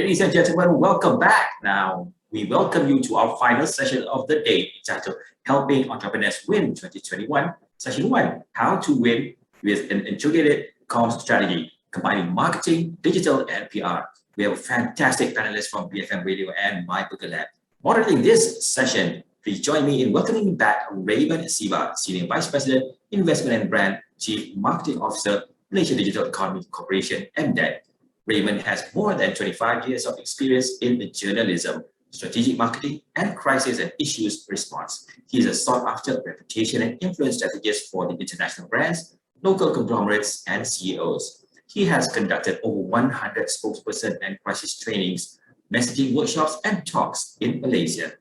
Ladies and gentlemen, welcome back. Now, we welcome you to our final session of the day, entitled Helping Entrepreneurs Win 2021. Session 1, How to Win with an Integrated Comms Strategy, combining marketing, digital, and PR. We have fantastic panelists from BFM Radio and myBurgerLab. Moderating this session, please join me in welcoming back Raymond Siva, Senior Vice President, Investment and Brand, Chief Marketing Officer, Malaysia Digital Economy Corporation, MDEC. Raymond has more than 25 years of experience in journalism, strategic marketing, and crisis and issues response. He is a sought-after reputation and influence strategist for the international brands, local conglomerates, and CEOs. He has conducted over 100 spokesperson and crisis trainings, messaging workshops, and talks in Malaysia,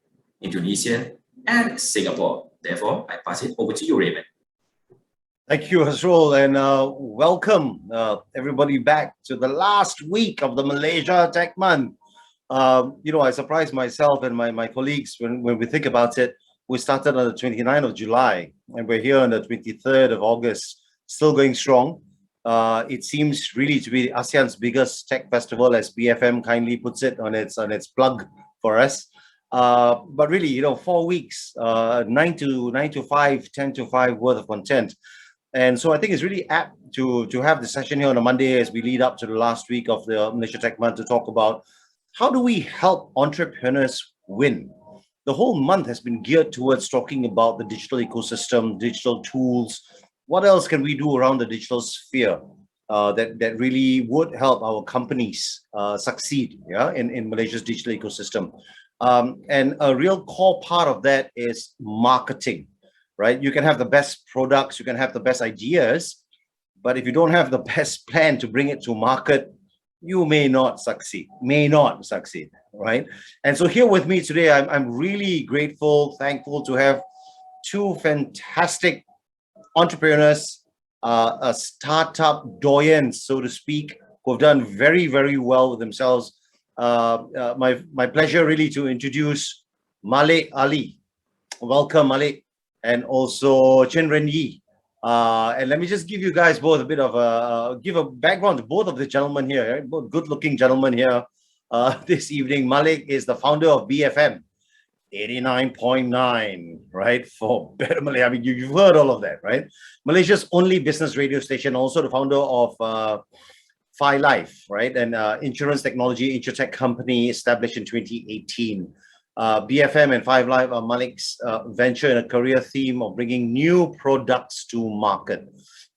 Indonesia, and Singapore. Therefore, I pass it over to you, Raymond. Thank you, Hasrul, and welcome everybody back to the last week of the Malaysia Tech Month. I surprised myself and my colleagues when we think about it. We started on the 29th of July, and we're here on the 23rd of August, still going strong. It seems really to be ASEAN's biggest tech festival, as BFM kindly puts it on its plug for us. But really, 4 weeks, 9 to 5, 10 to 5 worth of content. And so I think it's really apt to have the session here on a Monday as we lead up to the last week of the Malaysia Tech Month to talk about how do we help entrepreneurs win. The whole month has been geared towards talking about the digital ecosystem, digital tools. What else can we do around the digital sphere that really would help our companies succeed in Malaysia's digital ecosystem? And a real core part of that is marketing. Right? You can have the best products, you can have the best ideas, but if you don't have the best plan to bring it to market, you may not succeed, right? And so here with me today, I'm really grateful, thankful to have two fantastic entrepreneurs, startup doyens, so to speak, who have done very, very well with themselves. My pleasure really to introduce Malek Ali. Welcome, Malek. And also Ren Yi. And let me just give you guys both a bit of give a background to both of the gentlemen here, right? Both good-looking gentlemen here this evening. Malek is the founder of BFM 89.9, right? For Better Malay. I mean, you've heard all of that, right? Malaysia's only business radio station, also the founder of Fi Life, right? And insurance technology, insurtech company established in 2018. BFM and Five Live are Malek's venture in a career theme of bringing new products to market,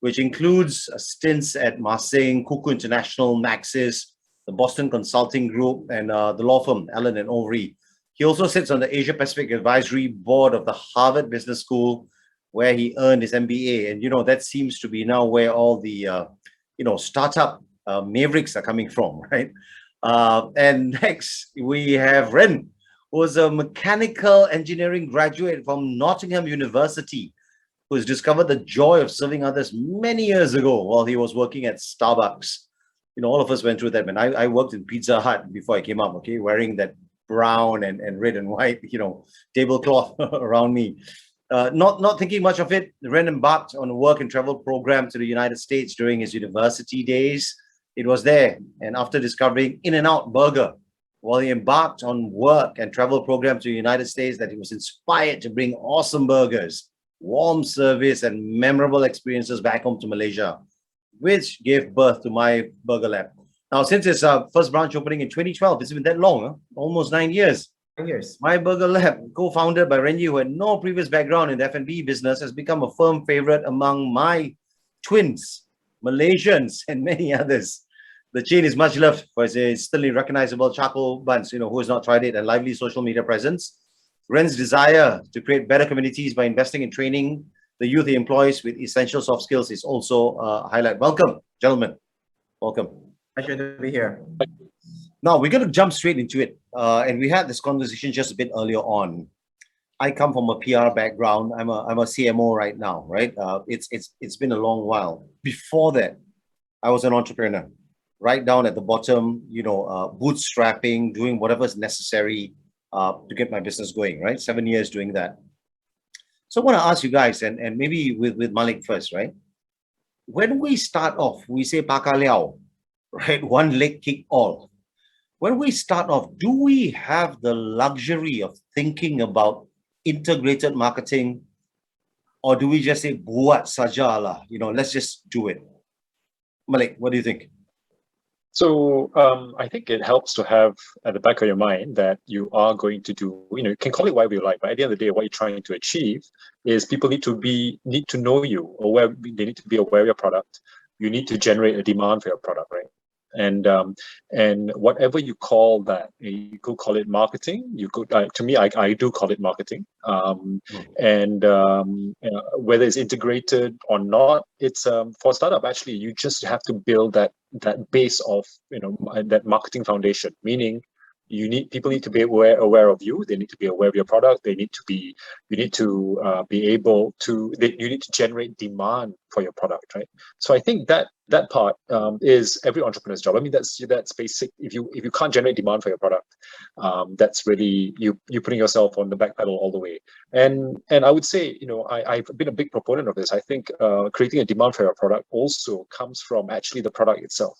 which includes stints at Marsing, Kuku International, Maxis, the Boston Consulting Group, and the law firm Allen & Overy. He also sits on the Asia Pacific Advisory Board of the Harvard Business School, where he earned his MBA. And, that seems to be now where all the, startup mavericks are coming from, right? And next, we have Ren, who was a mechanical engineering graduate from Nottingham University, who has discovered the joy of serving others many years ago while he was working at Starbucks. All of us went through that, man. I worked in Pizza Hut before I came up, okay, wearing that brown and red and white, tablecloth around me. Not thinking much of it, Ren embarked on a work and travel program to the United States during his university days. It was there, and after discovering In-N-Out Burger, while he embarked on work and travel program to the United States, that he was inspired to bring awesome burgers, warm service, and memorable experiences back home to Malaysia, which gave birth to myBurgerLab. Now, since its first branch opening in 2012, it's been that long, huh? Almost 9 years. 9 years. myBurgerLab, co-founded by Ren Yi, who had no previous background in the F&B business, has become a firm favorite among my twins, Malaysians, and many others. The chain is much loved for its instantly recognizable charcoal buns, who has not tried it, and lively social media presence. Ren's desire to create better communities by investing in training the youth he employs with essential soft skills is also a highlight. Welcome, gentlemen. Welcome. Pleasure to be here. Now, we're going to jump straight into it. And we had this conversation just a bit earlier on. I come from a PR background. I'm a CMO right now, right? It's been a long while. Before that, I was an entrepreneur. Right down at the bottom, bootstrapping, doing whatever's necessary to get my business going, right? 7 years doing that. So I want to ask you guys, and maybe with Malek first, right? When we start off, we say Paka Liao, right? One leg kick all. when we start off, do we have the luxury of thinking about integrated marketing, or do we just say buat saja lah? Let's just do it. Malek, what do you think? So I think it helps to have at the back of your mind that you are going to do, you can call it whatever you like, but at the end of the day, what you're trying to achieve is people need to know you, they need to be aware of your product. You need to generate a demand for your product, right? And whatever you call that, you could call it marketing. You could, to me, I do call it marketing. And whether it's integrated or not, it's for a startup. Actually, you just have to build that base of that marketing foundation. Meaning, people need to be aware of you. They need to be aware of your product. You need to be able to. You need to generate demand for your product, right? So I think that part is every entrepreneur's job. I mean, that's basic. If you can't generate demand for your product, that's really you putting yourself on the back pedal all the way. And I would say, I've been a big proponent of this. I think creating a demand for your product also comes from actually the product itself.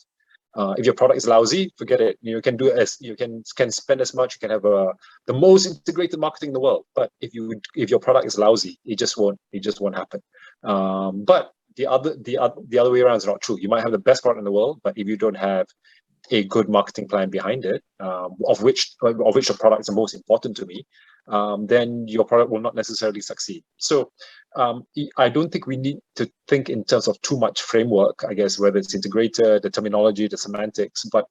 If your product is lousy, forget it. You can do as you can spend as much. You can have the most integrated marketing in the world, but if your product is lousy, it just won't happen. But the other way around is not true. You might have the best product in the world, but if you don't have a good marketing plan behind it, of which the product is the most important to me, then your product will not necessarily succeed. So I don't think we need to think in terms of too much framework, I guess, whether it's integrated, the terminology, the semantics, but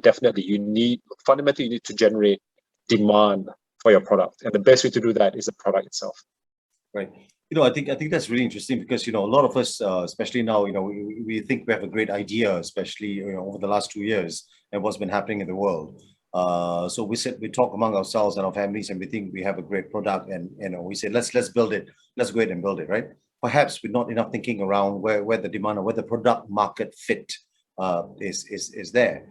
definitely fundamentally you need to generate demand for your product. And the best way to do that is the product itself. Right. I think that's really interesting because, a lot of us, especially now, we think we have a great idea, especially, over the last 2 years and what's been happening in the world. So we talk among ourselves and our families, and we think we have a great product, and we say let's build it, let's go ahead and build it, right? Perhaps we're not enough thinking around where the demand or where the product market fit is there.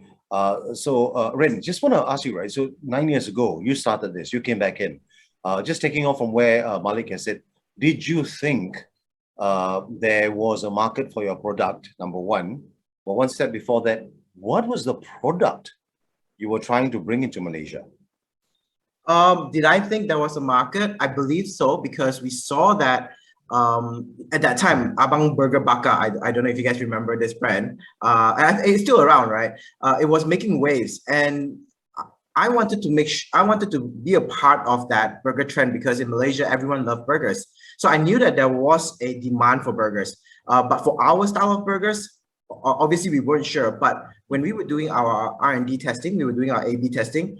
So Ren, just want to ask you, right? So 9 years ago, you started this, you came back in. Just taking off from where Malek has said, did you think there was a market for your product, number one? But one step before that, what was the product you were trying to bring into Malaysia? Did I think there was a market? I believe so, because we saw that at that time, Abang Burger Bakar, I don't know if you guys remember this brand, and it's still around, right? It was making waves, and I wanted to be a part of that burger trend because in Malaysia, everyone loved burgers. So I knew that there was a demand for burgers, but for our style of burgers, obviously we weren't sure. But when we were doing our R&D testing, we were doing our A/B testing,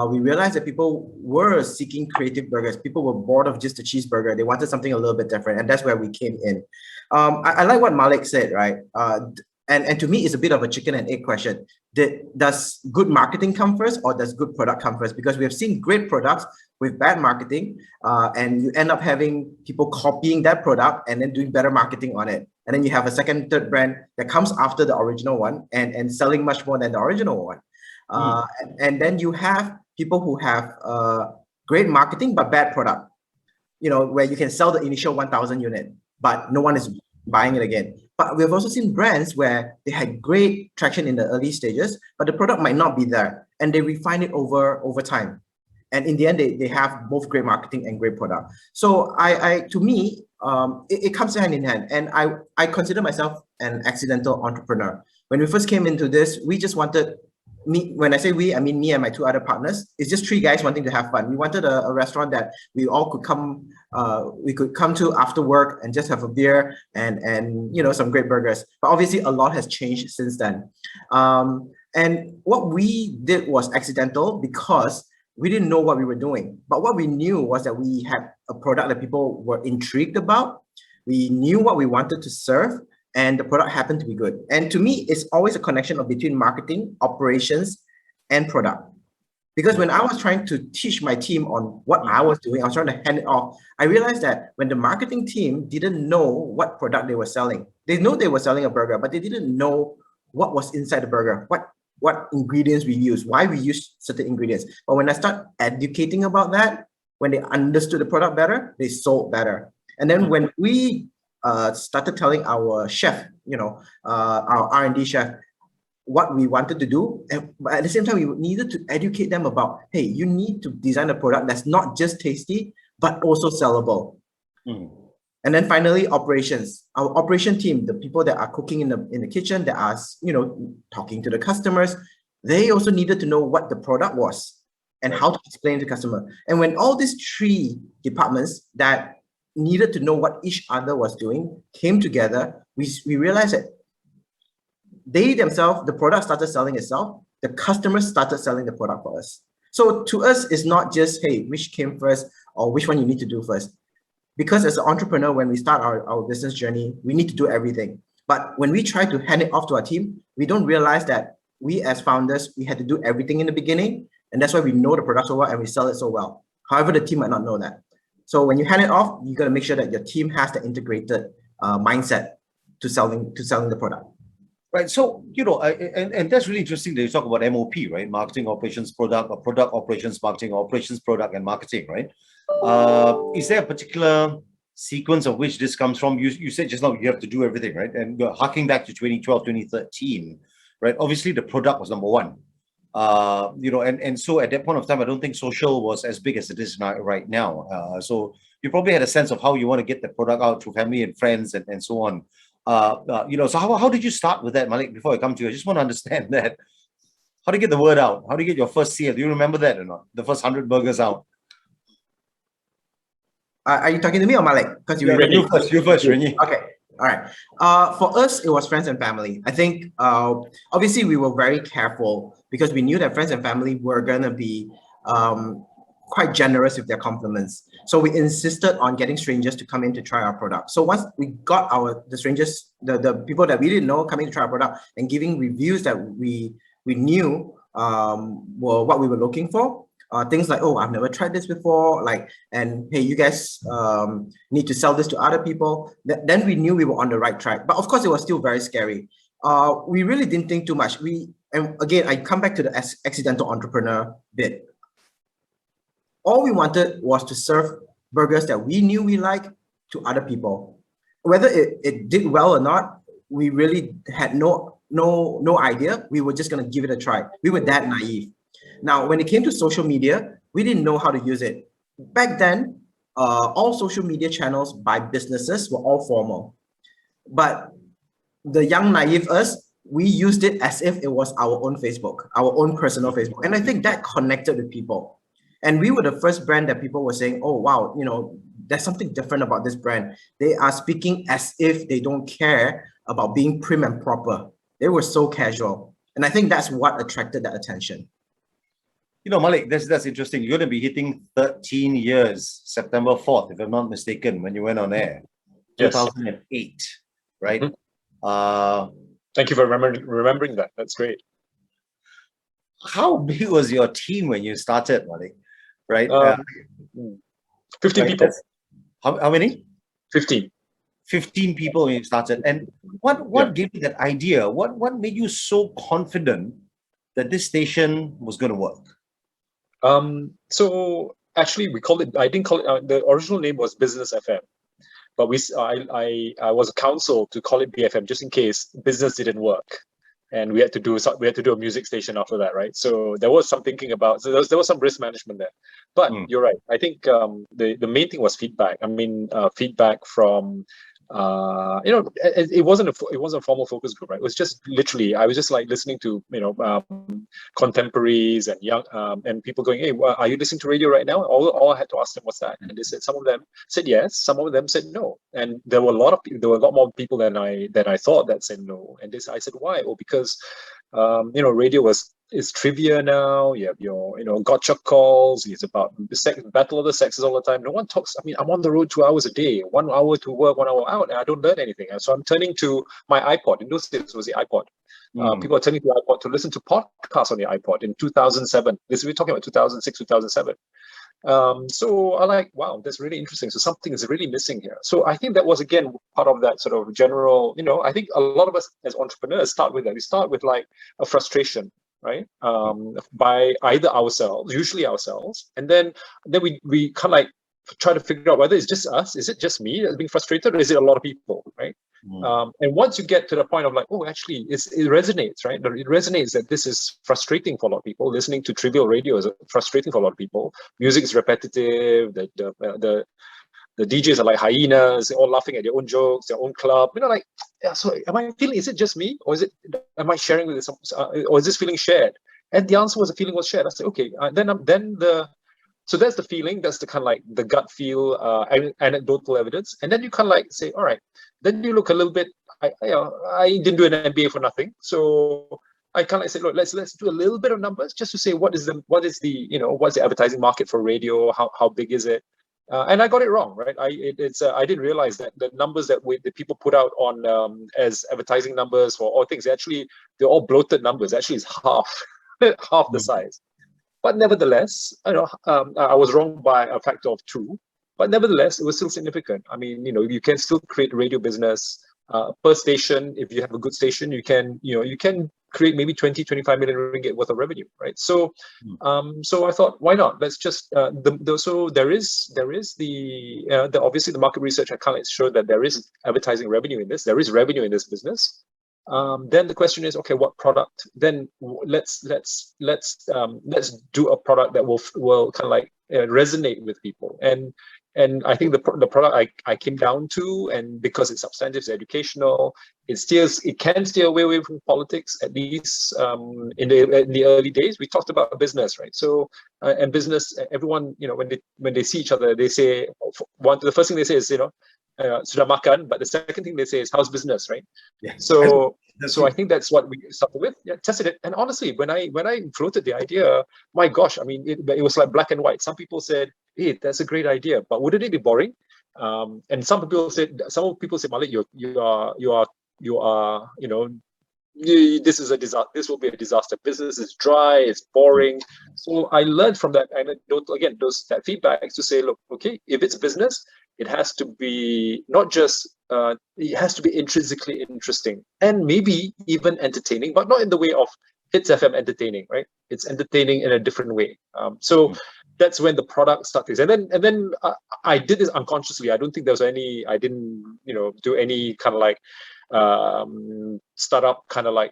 we realized that people were seeking creative burgers. People were bored of just a cheeseburger. They wanted something a little bit different, and that's where we came in. I like what Malek said, right? And to me, it's a bit of a chicken and egg question. Does good marketing come first, or does good product come first? Because we have seen great products with bad marketing, and you end up having people copying that product and then doing better marketing on it. And then you have a second, third brand that comes after the original one and selling much more than the original one. And then you have people who have great marketing but bad product, where you can sell the initial 1,000 unit, but no one is buying it again. But we've also seen brands where they had great traction in the early stages, but the product might not be there, and they refine it over time. And in the end, they have both great marketing and great product. So to me, it comes hand in hand. And I consider myself an accidental entrepreneur. When we first came into this, we just wanted, when I say we, I mean me and my two other partners. It's just three guys wanting to have fun. We wanted a restaurant that we all could come to after work and just have a beer and some great burgers. But obviously a lot has changed since then. And what we did was accidental because we didn't know what we were doing. But what we knew was that we had a product that people were intrigued about. We knew what we wanted to serve, and the product happened to be good. And to me, it's always a connection between marketing, operations, and product. Because when I was trying to teach my team on what I was doing, I was trying to hand it off. I realized that when the marketing team didn't know what product they were selling, they know they were selling a burger, but they didn't know what was inside the burger, what ingredients we use, why we use certain ingredients. But when I start educating about that, when they understood the product better, they sold better. And then when we started telling our chef, our R&D chef, what we wanted to do, but at the same time, we needed to educate them about, hey, you need to design a product that's not just tasty, but also sellable. And then finally, operations. Our operation team, the people that are cooking in the kitchen, that are, you know, talking to the customers, they also needed to know what the product was and how to explain to the customer. And when all these three departments that needed to know what each other was doing came together, we realized that they themselves, the product started selling itself, the customers started selling the product for us. So to us, it's not just, hey, which came first or which one you need to do first. Because as an entrepreneur, when we start our business journey, we need to do everything. But when we try to hand it off to our team, we don't realize that we as founders, we had to do everything in the beginning. And that's why we know the product so well and we sell it so well. However, the team might not know that. So when you hand it off, you got to make sure that your team has the integrated mindset to selling the product. Right. So, you know, and that's really interesting that you talk about MOP, right? Marketing, operations, product, or product, operations, marketing, operations, product, and marketing, right? Is there a particular sequence of which this comes from? You said just now you have to do everything, right? And you're harking back to 2012, 2013, right? Obviously, the product was number one. You know, and so at that point of time, I don't think social was as big as it is now, right now. So you probably had a sense of how you want to get the product out to family and friends and so on. You know, so how did you start with that, Malek, before I come to you? I just want to understand that. How do you get the word out? How do you get your first sale? Do you remember that or not? The first 100 burgers out? Are you talking to me or Malek? Because you first, Ren Yi. Okay, all right. For us, it was friends and family. I think obviously we were very careful because we knew that friends and family were gonna be quite generous with their compliments. So we insisted on getting strangers to come in to try our product. So once we got the strangers, the people that we didn't know coming to try our product and giving reviews that we knew were what we were looking for. Things like, oh, I've never tried this before, like, and hey, you guys need to sell this to other people. Then we knew we were on the right track. But of course, it was still very scary. We really didn't think too much. And again, I come back to the accidental entrepreneur bit. All we wanted was to serve burgers that we knew we liked to other people. Whether it did well or not, we really had no idea. We were just gonna give it a try. We were that naive. Now, when it came to social media, we didn't know how to use it. Back then, all social media channels by businesses were all formal. But the young naive us, we used it as if it was our own Facebook, our own personal Facebook. And I think that connected with people. And we were the first brand that people were saying, oh, wow, you know, there's something different about this brand. They are speaking as if they don't care about being prim and proper. They were so casual. And I think that's what attracted that attention. You know, Malek, that's interesting. You're going to be hitting 13 years, September 4th, if I'm not mistaken, when you went on air. Yes. 2008, right? Mm-hmm. Thank you for remembering that. That's great. How big was your team when you started, Malek? Right? 15 right? people. How many? 15. 15 people when you started. And what gave you that idea? What made you so confident that this station was going to work? So actually we called it, I didn't call it, the original name was Business FM, but I was counsel to call it BFM just in case business didn't work. And we had to do a music station after that, right? So there was some thinking about, so there was some risk management there. But you're right. I think the main thing was feedback. I mean, feedback from you know, it wasn't a formal focus group, right? It was just literally, I was just like listening to, you know, contemporaries and young and people going, hey, are you listening to radio right now? All I had to ask them, what's that? And they said, some of them said yes, some of them said no, and there were a lot more people than I thought that said no. And I said, why? Well, because you know, radio is trivia now. You have your, you know, gotcha calls. It's about the battle of the sexes all the time. No one talks. I mean, I'm on the road 2 hours a day, 1 hour to work, 1 hour out, and I don't learn anything. And so I'm turning to my iPod. In those days, it was the iPod. People are turning to the iPod to listen to podcasts on the iPod in 2007. We're talking about 2006, 2007. So I like, wow, that's really interesting. So something is really missing here. So I think that was, again, part of that sort of general, you know, I think a lot of us as entrepreneurs start with that. We start with like a frustration, right? By either ourselves, usually ourselves. And then we kind of like try to figure out whether it's just us, is it just me that's being frustrated, or is it a lot of people, right? And once you get to the point of like, oh, actually, it resonates, right? It resonates that this is frustrating for a lot of people. Listening to trivial radio is frustrating for a lot of people. Music is repetitive. The DJs are like hyenas, they're all laughing at their own jokes, their own club. Like, yeah, so am I feeling, is it just me? Or am I sharing with this, or is this feeling shared? And the answer was the feeling was shared. I said, okay, so that's the feeling, that's the kind of like the gut feel, anecdotal evidence. And then you kind of like say, all right, then you look a little bit, I didn't do an MBA for nothing. So I kind of like say, look, let's do a little bit of numbers just to say what's the advertising market for radio? How big is it? And I got it wrong, right? I didn't realize that the numbers that people put out on as advertising numbers for all things, they're all bloated numbers. Actually, it's half the size. But nevertheless, I was wrong by a factor of 2. But nevertheless, it was still significant. I mean, you can still create radio business per station. If you have a good station, you can create maybe 20-25 million ringgit worth of revenue, right? So, so I thought, why not? Let's just so there is the obviously the market research I can't show that there is advertising revenue in this. There is revenue in this business. Then the question is, okay, what product? Then let's do a product that will kind of like resonate with people. And I think the product I came down to, and because it's substantive, it's educational, it can steer away from politics, at least in the early days. We talked about business, right? So and business, everyone, when they see each other, they say the first thing they say is, sudah makan, but the second thing they say is, how's business, right? Yeah. So I think that's what we started with. Yeah, tested it. And honestly, when I floated the idea, my gosh, I mean, it was like black and white. Some people said, hey, that's a great idea, but wouldn't it be boring? And some people said, Malek, this is a disaster. This will be a disaster. Business is dry. It's boring. So I learned from that anecdote, again, that feedback to say, look, okay, if it's business, it has to be not just, it has to be intrinsically interesting and maybe even entertaining, but not in the way of Hits FM entertaining, right? It's entertaining in a different way. So that's when the product started. And then I did this unconsciously. I don't think there was any, I didn't, do any kind of like startup kind of like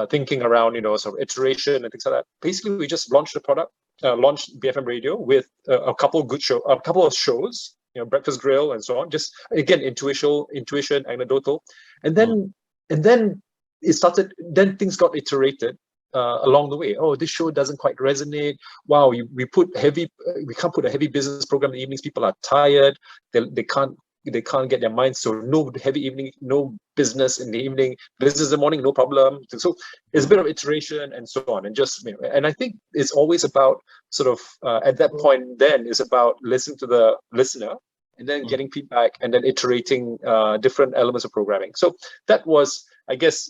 thinking around, sort of iteration and things like that. Basically, we just launched the product, launched BFM Radio with a couple of shows, Breakfast Grill and so on. Just again, intuition, anecdotal, and then it started. Then things got iterated along the way. Oh, this show doesn't quite resonate. Wow, we can't put a heavy business program in the evenings. People are tired. They can't get their minds. So no heavy evening, no business in the evening. Business in the morning, no problem. So it's a bit of iteration and so on. And just and I think it's always about sort of at that point. Then it's about listening to the listener and then getting feedback and then iterating different elements of programming. So that was, I guess,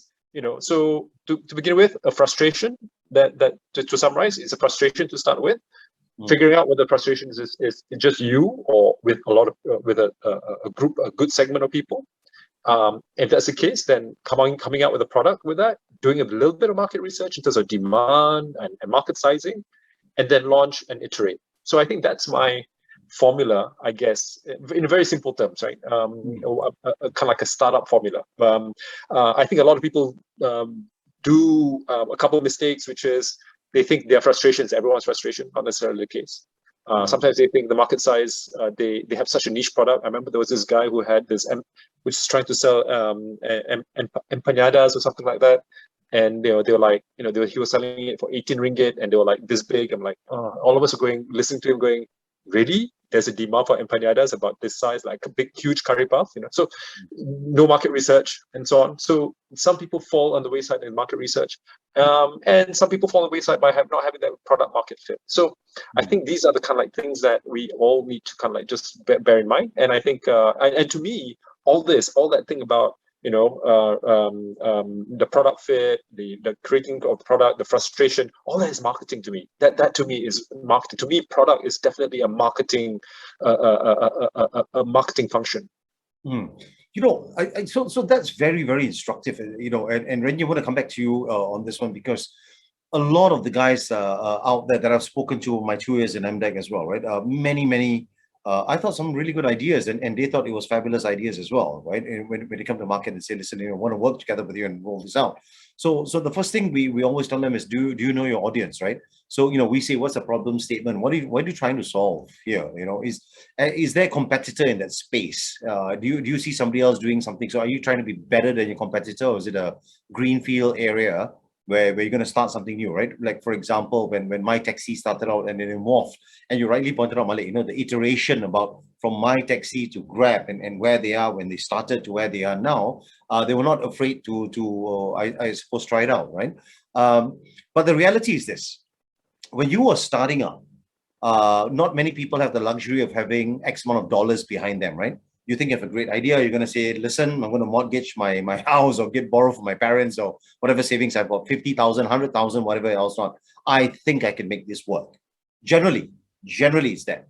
so to begin with, a frustration that to summarize, it's a frustration to start with. Figuring out what the frustration is just you or with a lot of with a group, a good segment of people. If that's the case, then coming out with a product with that, doing a little bit of market research in terms of demand and market sizing, and then launch and iterate. So I think that's my formula, I guess, in very simple terms, right? Kind of like a startup formula. I think a lot of people do a couple of mistakes, which is they think their frustrations, everyone's frustration, not necessarily the case. Sometimes they think the market size, they have such a niche product. I remember there was this guy who had this, which is trying to sell empanadas or something like that. And they were like, he was selling it for 18 ringgit and they were like this big. I'm like, all of us are listening to him going, really? There's a demand for empanadas about this size, like a big, huge curry puff, So no market research and so on. So some people fall on the wayside in market research, and some people fall on the wayside by not having that product market fit. So I think these are the kind of like things that we all need to kind of like just bear in mind. And I think, and to me, all that thing about the product fit, the creating of the product, the frustration, all that is marketing to me. That to me is marketing. To me, product is definitely a marketing marketing function. So that's very, very instructive, and Ren, you want to come back to you on this one, because a lot of the guys out there that I've spoken to my 2 years in MDEC as well, right? Many I thought some really good ideas, and they thought it was fabulous ideas as well, right? And when they come to market and say, listen, I want to work together with you and roll this out. So the first thing we always tell them is, do you know your audience, right? So, we say, what's the problem statement? What are you trying to solve here? Is there a competitor in that space? Do you see somebody else doing something? So are you trying to be better than your competitor, or is it a greenfield area where you're going to start something new, right? Like, for example, when myTaxi started out and then it morphed, and you rightly pointed out, Malek, the iteration about from myTaxi to Grab and where they are when they started to where they are now, they were not afraid to I suppose, try it out, right? But the reality is this: when you are starting up, not many people have the luxury of having X amount of dollars behind them, right? You think you have a great idea, you're going to say, listen, I'm going to mortgage my house or borrow from my parents or whatever savings I've got, 50,000, 100,000, whatever else not. I think I can make this work. Generally it's that,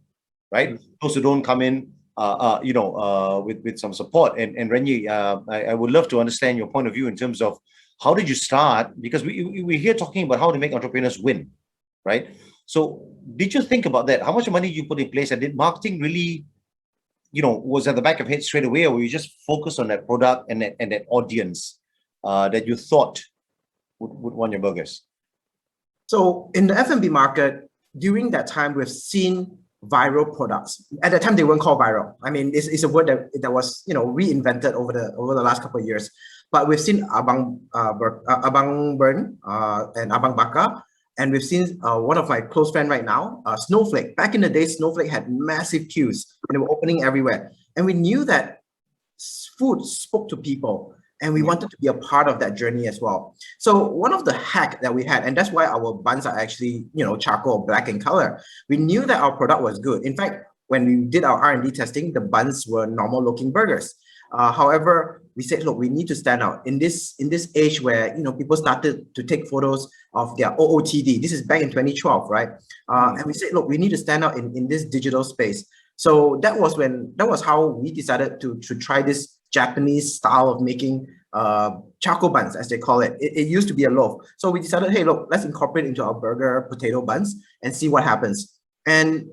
right? Those who don't come in, with some support. And Ren Yi, I would love to understand your point of view in terms of how did you start? Because we're here talking about how to make entrepreneurs win, right? So did you think about that? How much money did you put in place, and did marketing really, was at the back of your head straight away, or were you just focused on that product and that audience that you thought would want your burgers? So in the F&B market, during that time, we've seen viral products. At that time, they weren't called viral. I mean, it's a word that was reinvented over the last couple of years. But we've seen Abang Burn and Abang Bakar. And we've seen one of my close friends right now, Snowflake. Back in the day, Snowflake had massive queues and they were opening everywhere. And we knew that food spoke to people, and we wanted to be a part of that journey as well. So one of the hack that we had, and that's why our buns are actually, charcoal black in color. We knew that our product was good. In fact, when we did our R&D testing, the buns were normal looking burgers. However, we said, look, we need to stand out in this age where people started to take photos of their OOTD. This is back in 2012, right? And we said, look, we need to stand out in this digital space. So that was how we decided to try this Japanese style of making charcoal buns, as they call it. It used to be a loaf. So we decided, hey, look, let's incorporate into our burger potato buns and see what happens. And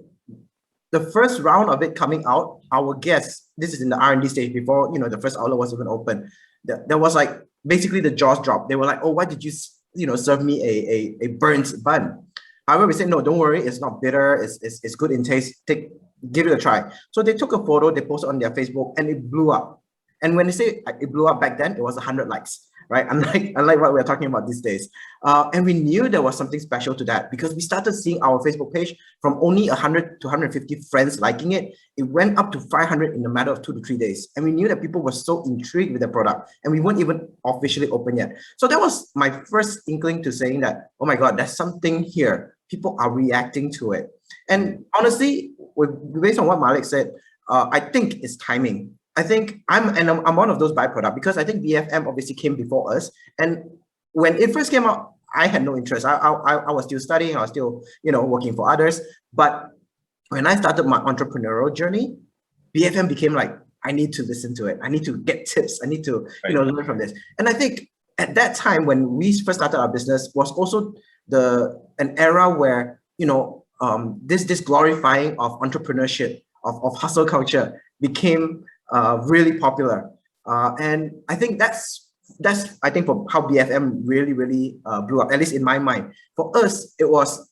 the first round of it coming out, our guests, this is in the R&D stage before the first outlet was even open. There was like basically the jaws dropped. They were like, oh, why did you serve me a burnt bun? However, we said, no, don't worry, it's not bitter, it's good in taste. Give it a try. So they took a photo, they posted on their Facebook, and it blew up. And when they say it blew up back then, it was 100 likes, right? Unlike what we're talking about these days. And we knew there was something special to that because we started seeing our Facebook page from only 100 to 150 friends liking it. It went up to 500 in a matter of 2 to 3 days. And we knew that people were so intrigued with the product, and we weren't even officially open yet. So that was my first inkling to saying that, oh my God, there's something here. People are reacting to it. And honestly, based on what Malek said, I think it's timing. I think I'm one of those byproducts because I think BFM obviously came before us. And when it first came out, I had no interest. I was still studying. I was still, working for others. But when I started my entrepreneurial journey, BFM became like, I need to listen to it. I need to get tips. I need to, learn from this. And I think at that time, when we first started our business, was also an era where, this glorifying of entrepreneurship, of hustle culture became really popular. And I think that's I think for how BFM really blew up, at least in my mind. For us, it was,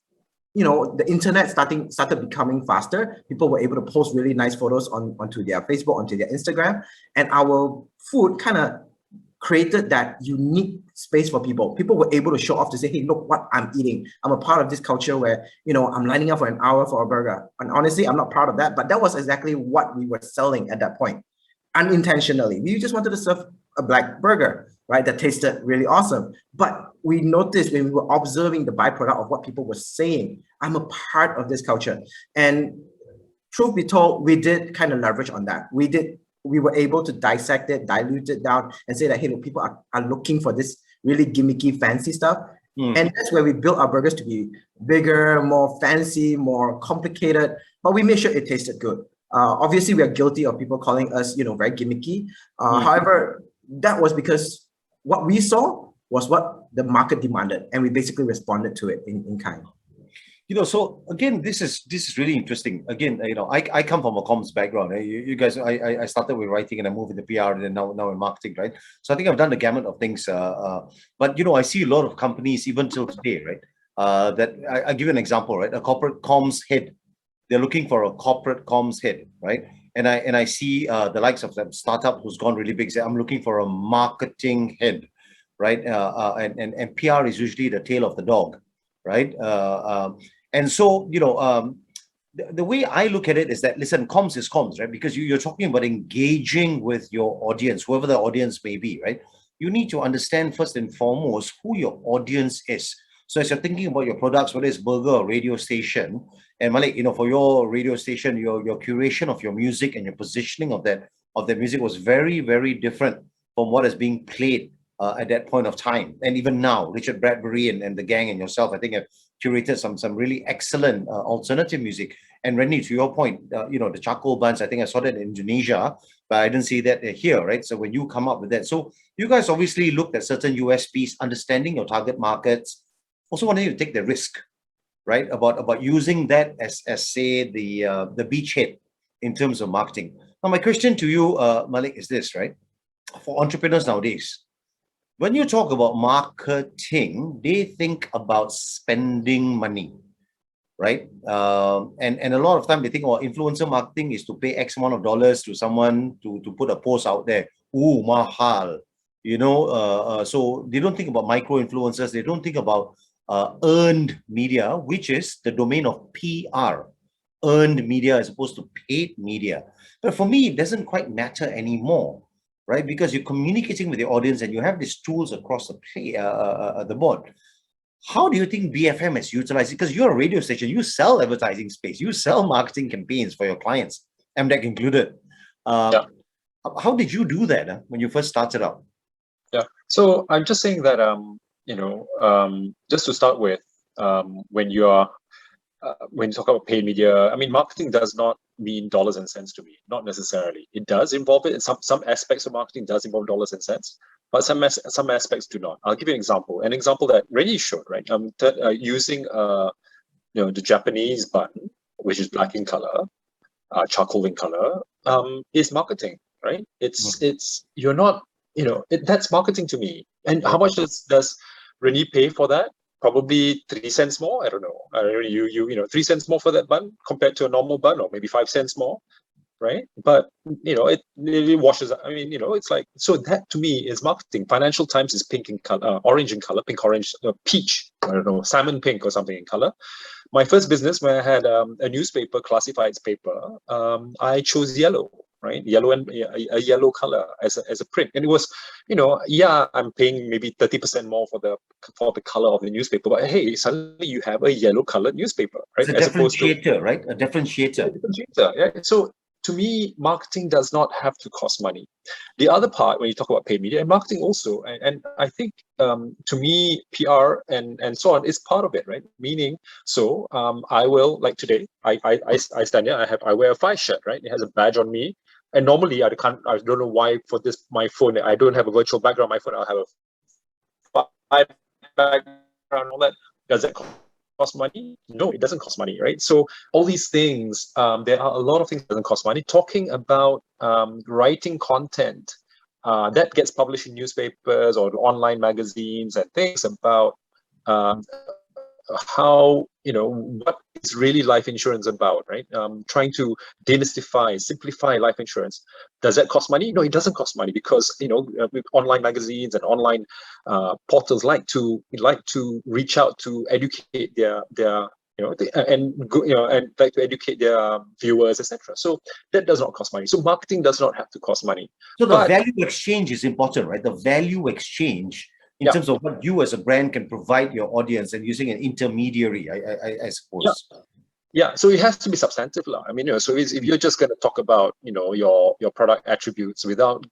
the internet started becoming faster. People were able to post really nice photos onto their Facebook, onto their Instagram, and our food kind of created that unique space for people. People were able to show off to say, hey, look what I'm eating. I'm a part of this culture where, I'm lining up for an hour for a burger. And honestly, I'm not proud of that, but that was exactly what we were selling at that point. Unintentionally, we just wanted to serve a black burger, right? That tasted really awesome. But we noticed when we were observing the byproduct of what people were saying, I'm a part of this culture. And truth be told, we did kind of leverage on that. We were able to dissect it, dilute it down, and say that, hey, look, people are looking for this really gimmicky, fancy stuff. And that's where we built our burgers to be bigger, more fancy, more complicated, but we made sure it tasted good. Obviously, we are guilty of people calling us, very gimmicky. However, that was because what we saw was what the market demanded, and we basically responded to it in kind. So again, this is really interesting. Again, I come from a comms background. You guys, I started with writing and I moved into PR and then now in marketing, right? So I think I've done the gamut of things. But I see a lot of companies even till today, right? That I give you an example, right? A corporate comms head. They're looking for a corporate comms head, right? And I see the likes of that startup who's gone really big. Say, I'm looking for a marketing head, right? And PR is usually the tail of the dog, right? And so, the way I look at it is that, listen, comms is comms, right? Because you're talking about engaging with your audience, whoever the audience may be, right? You need to understand first and foremost who your audience is. So as you're thinking about your products, whether it's burger or radio station, and Malek, for your radio station, your curation of your music and your positioning of that music was very, very different from what is being played at that point of time. And even now, Richard Bradbury and the gang and yourself, I think, have curated some really excellent alternative music. And Ren Yi, to your point, the charcoal buns, I think I saw that in Indonesia, but I didn't see that here, right? So when you come up with that, so you guys obviously looked at certain USPs, understanding your target markets, also wanting to take the risk, right? About using that as say the beachhead in terms of marketing. Now, my question to you, Malek, is this, right? For entrepreneurs nowadays, when you talk about marketing, they think about spending money, right? And a lot of time they think, influencer marketing is to pay X amount of dollars to someone to put a post out there. Ooh, mahal. So they don't think about micro influencers. They don't think about earned media, which is the domain of PR. Earned media as opposed to paid media. But for me, it doesn't quite matter anymore, right? Because you're communicating with the audience and you have these tools across the board. How do you think BFM has utilized it? Because you're a radio station, you sell advertising space, you sell marketing campaigns for your clients, MDEC included. How did you do that when you first started out? Yeah, so I'm just saying that just to start with, when you talk about paid media, I mean, marketing does not mean dollars and cents to me, not necessarily. It does involve it, and some aspects of marketing does involve dollars and cents, but some aspects do not. I'll give you an example. An example that Ren Yi showed, right? Using the Japanese button, which is black in color, charcoal in color, is marketing, right? It's you're not, that's marketing to me. And how much does Ren Yi pay for that? Probably 3 cents more. I don't know. You 3 cents more for that bun compared to a normal bun, or maybe 5 cents more, right? But it washes. I mean, it's like, so that to me is marketing. Financial Times is pink in color, orange in color, pink, orange, peach. I don't know, salmon pink or something in color. My first business, when I had a newspaper, classifieds paper, I chose yellow. Right, yellow and a yellow color as a print, and it was, I'm paying maybe 30% more for the color of the newspaper, but hey, suddenly you have a yellow colored newspaper, right? It's a differentiator, right? A differentiator. Yeah. So to me, marketing does not have to cost money. The other part, when you talk about paid media and marketing also, and I think to me, PR and so on is part of it, right? Meaning, so I will, like today, I stand here, I wear a Five shirt, right? It has a badge on me. And normally I don't know why for this, my phone, I don't have a virtual background. My phone, I'll have a Five background, all that. Does that cost money? No, it doesn't cost money, right? So all these things, there are a lot of things that doesn't cost money. Talking about writing content that gets published in newspapers or online magazines and things about how, what is really life insurance about, right? Trying to demystify, simplify life insurance. Does that cost money? No, it doesn't cost money, because online magazines and online portals like to reach out to educate their and like to educate their viewers, etc. So that does not cost money. So marketing does not have to cost money. So the value exchange is important, right? The value exchange in terms of what you as a brand can provide your audience, and using an intermediary, I suppose. Yeah, so it has to be substantive, I mean, so if you're just going to talk about, your product attributes without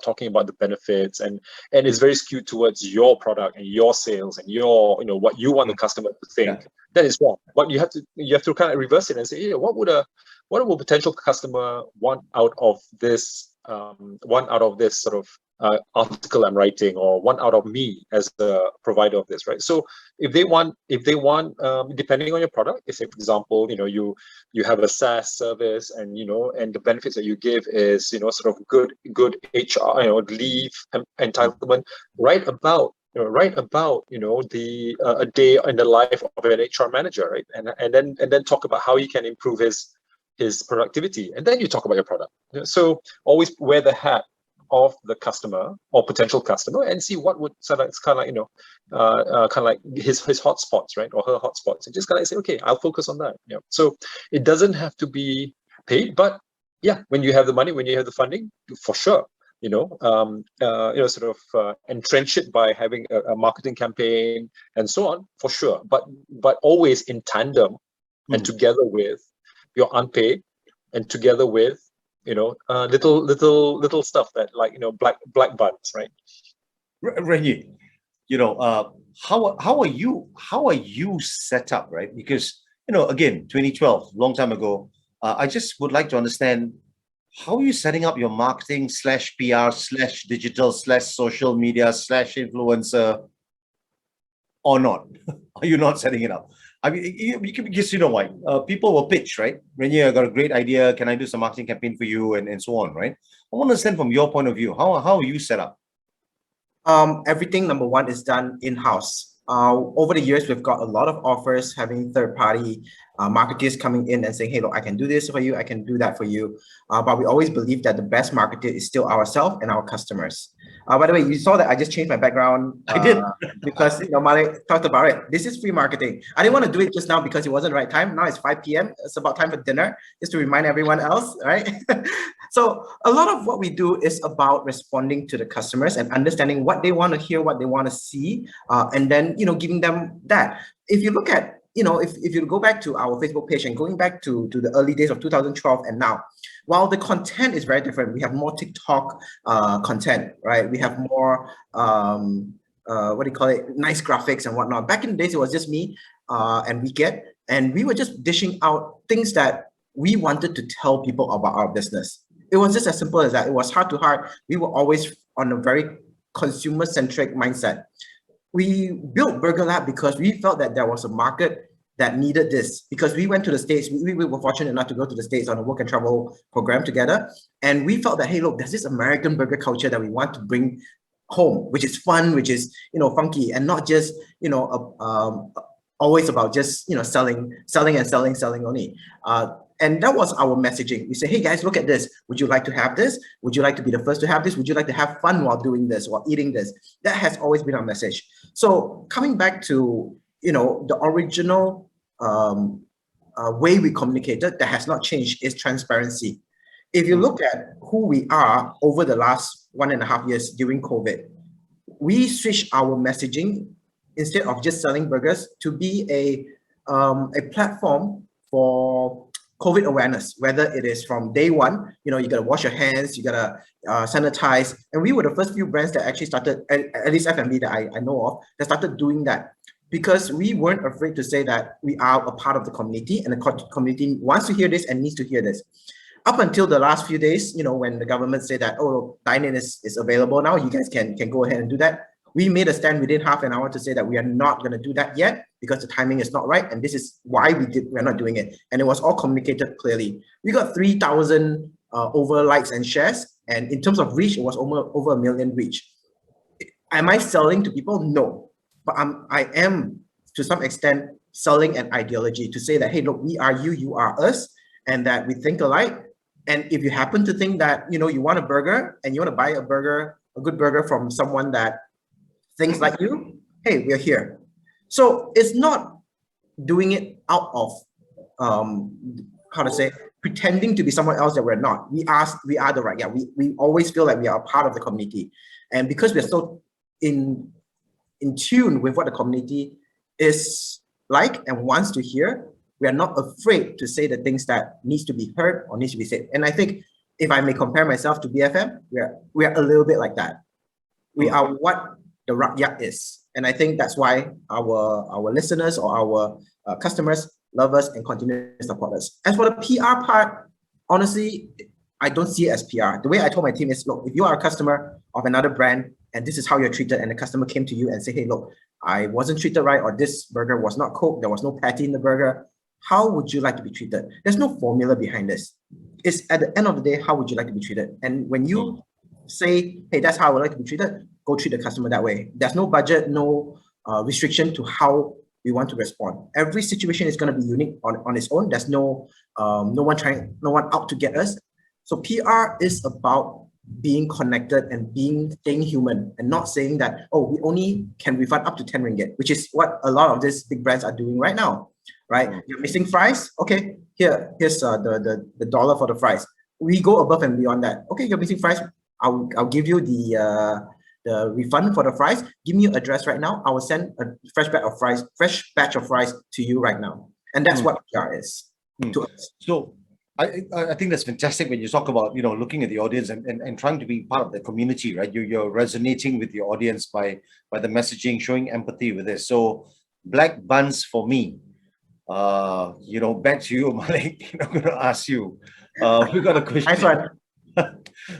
talking about the benefits, and it's very skewed towards your product and your sales and your, what you want the customer to think, that is wrong. But you have to kind of reverse it and say, what would a potential customer want out of this sort of article I'm writing, or one out of me as a provider of this, right? So if they want, depending on your product, if say for example, you have a SaaS service, and and the benefits that you give is sort of good HR, leave entitlement, right about the a day in the life of an HR manager, right? And then talk about how he can improve his productivity, and then you talk about your product. So always wear the hat of the customer or potential customer and see what would sort of kind of like his hotspots, right, or her hotspots, and just kind of say, okay, I'll focus on that. So it doesn't have to be paid, but yeah, when you have the money, when you have the funding, for sure, sort of entrench it by having a marketing campaign and so on, for sure, but always in tandem and together with your unpaid, and together with little stuff that, like, black buttons, right? Ren Yi, how are you set up, right? Because again, 2012, long time ago. I just would like to understand, how are you setting up your marketing / PR / digital / social media / influencer, or not? Are you not setting it up? I mean, because why? People will pitch, right? Ren Yi, I got a great idea. Can I do some marketing campaign for you, and so on, right? I want to understand from your point of view, how are you set up? Everything, number one, is done in-house. Over the years, we've got a lot of offers, having third-party marketers coming in and saying, hey, look, I can do this for you, I can do that for you. But we always believe that the best marketer is still ourselves and our customers. By the way, you saw that I just changed my background. I did. Because Malek talked about it. This is free marketing. I didn't want to do it just now because it wasn't the right time. Now it's 5 p.m. It's about time for dinner, just to remind everyone else, right? So a lot of what we do is about responding to the customers and understanding what they want to hear, what they want to see, and then giving them that. If you look at if you go back to our Facebook page and going back to the early days of 2012 and now, while the content is very different, we have more TikTok content, right? We have more nice graphics and whatnot. Back in the days, it was just me and Wicked, and we were just dishing out things that we wanted to tell people about our business. It was just as simple as that. It was heart to heart. We were always on a very consumer-centric mindset. We built BurgerLab because we felt that there was a market that needed this, because we went to the States. We were fortunate enough to go to the States on a work and travel program together. And we felt that, hey, look, there's this American burger culture that we want to bring home, which is fun, which is, funky, and not just, always about just, selling only. And that was our messaging. We say, hey guys, look at this. Would you like to have this? Would you like to be the first to have this? Would you like to have fun while doing this, while eating this? That has always been our message. So coming back to, the original way we communicated, that has not changed, is transparency. If you look at who we are over the last 1.5 years during COVID, we switched our messaging, instead of just selling burgers, to be a platform for COVID awareness, whether it is from day one, you gotta wash your hands, you gotta sanitize. And we were the first few brands that actually started, at least F&B that I know of, that started doing that. Because we weren't afraid to say that we are a part of the community, and the community wants to hear this and needs to hear this. Up until the last few days, when the government said that, oh, dine-in is available now, you guys can go ahead and do that. We made a stand within half an hour to say that we are not going to do that yet, because the timing is not right, and this is why we're not doing it. And it was all communicated clearly. We got 3,000 over likes and shares, and in terms of reach, it was over 1 million reach. Am I selling to people? No. But I am, to some extent, selling an ideology to say that, hey, look, we are you, you are us, and that we think alike. And if you happen to think that, you want a burger and you want to buy a good burger from someone that thinks like you, hey, we're here. So it's not doing it out of, pretending to be someone else that we're not. We are the right, we always feel like we are a part of the community. And because we're so in tune with what the community is like and wants to hear, we are not afraid to say the things that needs to be heard or needs to be said. And I think, if I may compare myself to BFM, we are a little bit like that. We are what the rakyat is. And I think that's why our listeners or our customers love us and continue to support us. As for the PR part, honestly, I don't see it as PR. The way I told my team is, look, if you are a customer of another brand and this is how you're treated, and the customer came to you and say, hey, look, I wasn't treated right, or this burger was not cooked, there was no patty in the burger, how would you like to be treated? There's no formula behind this. It's at the end of the day, how would you like to be treated? And when you say, hey, that's how I would like to be treated, go treat the customer that way. There's no budget, no restriction to how we want to respond. Every situation is going to be unique on its own. There's no one out to get us. So PR is about being connected and staying human, and not saying that, oh, we only can refund up to 10 ringgit, which is what a lot of these big brands are doing right now, right? You're missing fries? Okay, here's the dollar for the fries. We go above and beyond that. Okay, you're missing fries. I'll give you the refund for the fries. Give me your address right now. I will send a fresh batch of fries to you right now. And that's what PR is to us. So I think that's fantastic when you talk about, looking at the audience and trying to be part of the community, right? You're resonating with your audience by the messaging, showing empathy with this. So black buns for me, back to you, Malek. I'm going to ask you. We got a question. Nice one.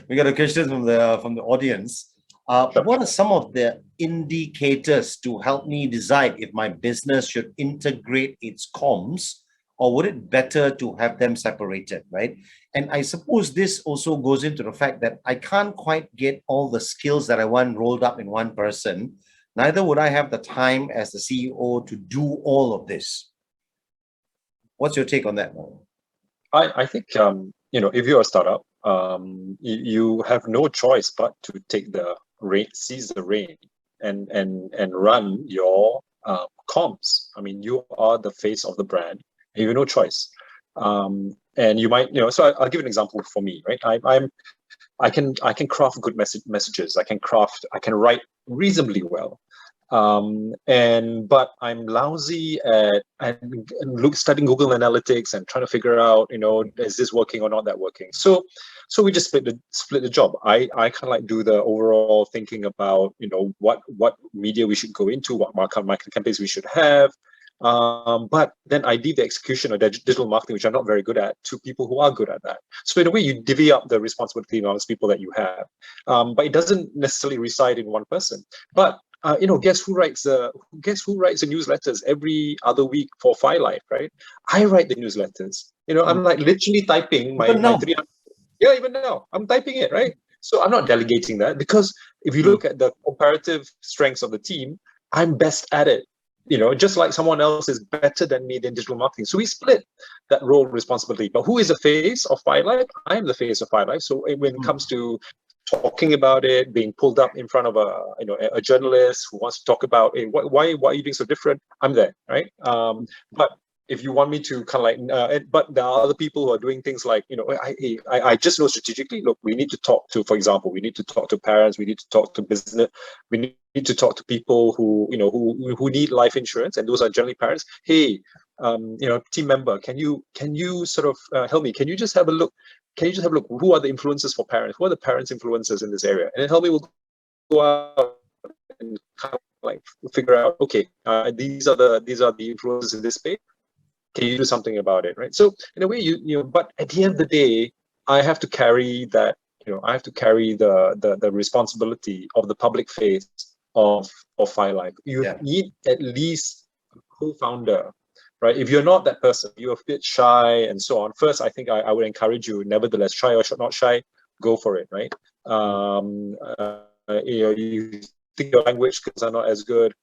We got a question from the audience. What are some of the indicators to help me decide if my business should integrate its comms, or would it better to have them separated, right? And I suppose this also goes into the fact that I can't quite get all the skills that I want rolled up in one person. Neither would I have the time as the CEO to do all of this. What's your take on that, Mo? I think, if you're a startup, you have no choice but to take the rein, seize the rein, and run your comms. I mean, you are the face of the brand. You have no choice. And you might, so I'll give an example for me, right? I can craft good messages. I can write reasonably well. But I'm lousy at studying Google Analytics and trying to figure out, is this working or not that working? So we just split the job. I kind of like do the overall thinking about, what media we should go into, what marketing campaigns we should have. But then I leave the execution of digital marketing, which I'm not very good at, to people who are good at that. So in a way, you divvy up the responsibility amongst people that you have. But it doesn't necessarily reside in one person. But guess who writes the newsletters every other week for FiLife, right? I write the newsletters. I'm like literally typing my 300. Yeah, even now I'm typing it, right? So I'm not delegating that, because if you look at the comparative strengths of the team, I'm best at it. Just like someone else is better than me in digital marketing. So we split that role responsibility. But who is the face of FiLife? I'm the face of FiLife. So when it comes to talking about it, being pulled up in front of a journalist who wants to talk about, hey, why are you doing so different? I'm there, right? But if you want me to kind of like, but there are other people who are doing things like, I just know strategically, look, we need to talk to, for example, we need to talk to parents, we need to talk to business, we need to talk to people who need life insurance, and those are generally parents. Hey, team member, can you sort of help me? Can you just have a look? Who are the influencers for parents? Who are the parents' influencers in this area? And then help me will go out and kind of like figure out, okay, these are the influencers in this space. Can you do something about it, right? So in a way, but at the end of the day, I have to carry that. I have to carry the responsibility of the public face of FiLife. You need at least a co-founder, right? If you're not that person, you're a bit shy and so on. First, I think I would encourage you, nevertheless, shy or not shy, go for it, right? You think your language skills are not as good.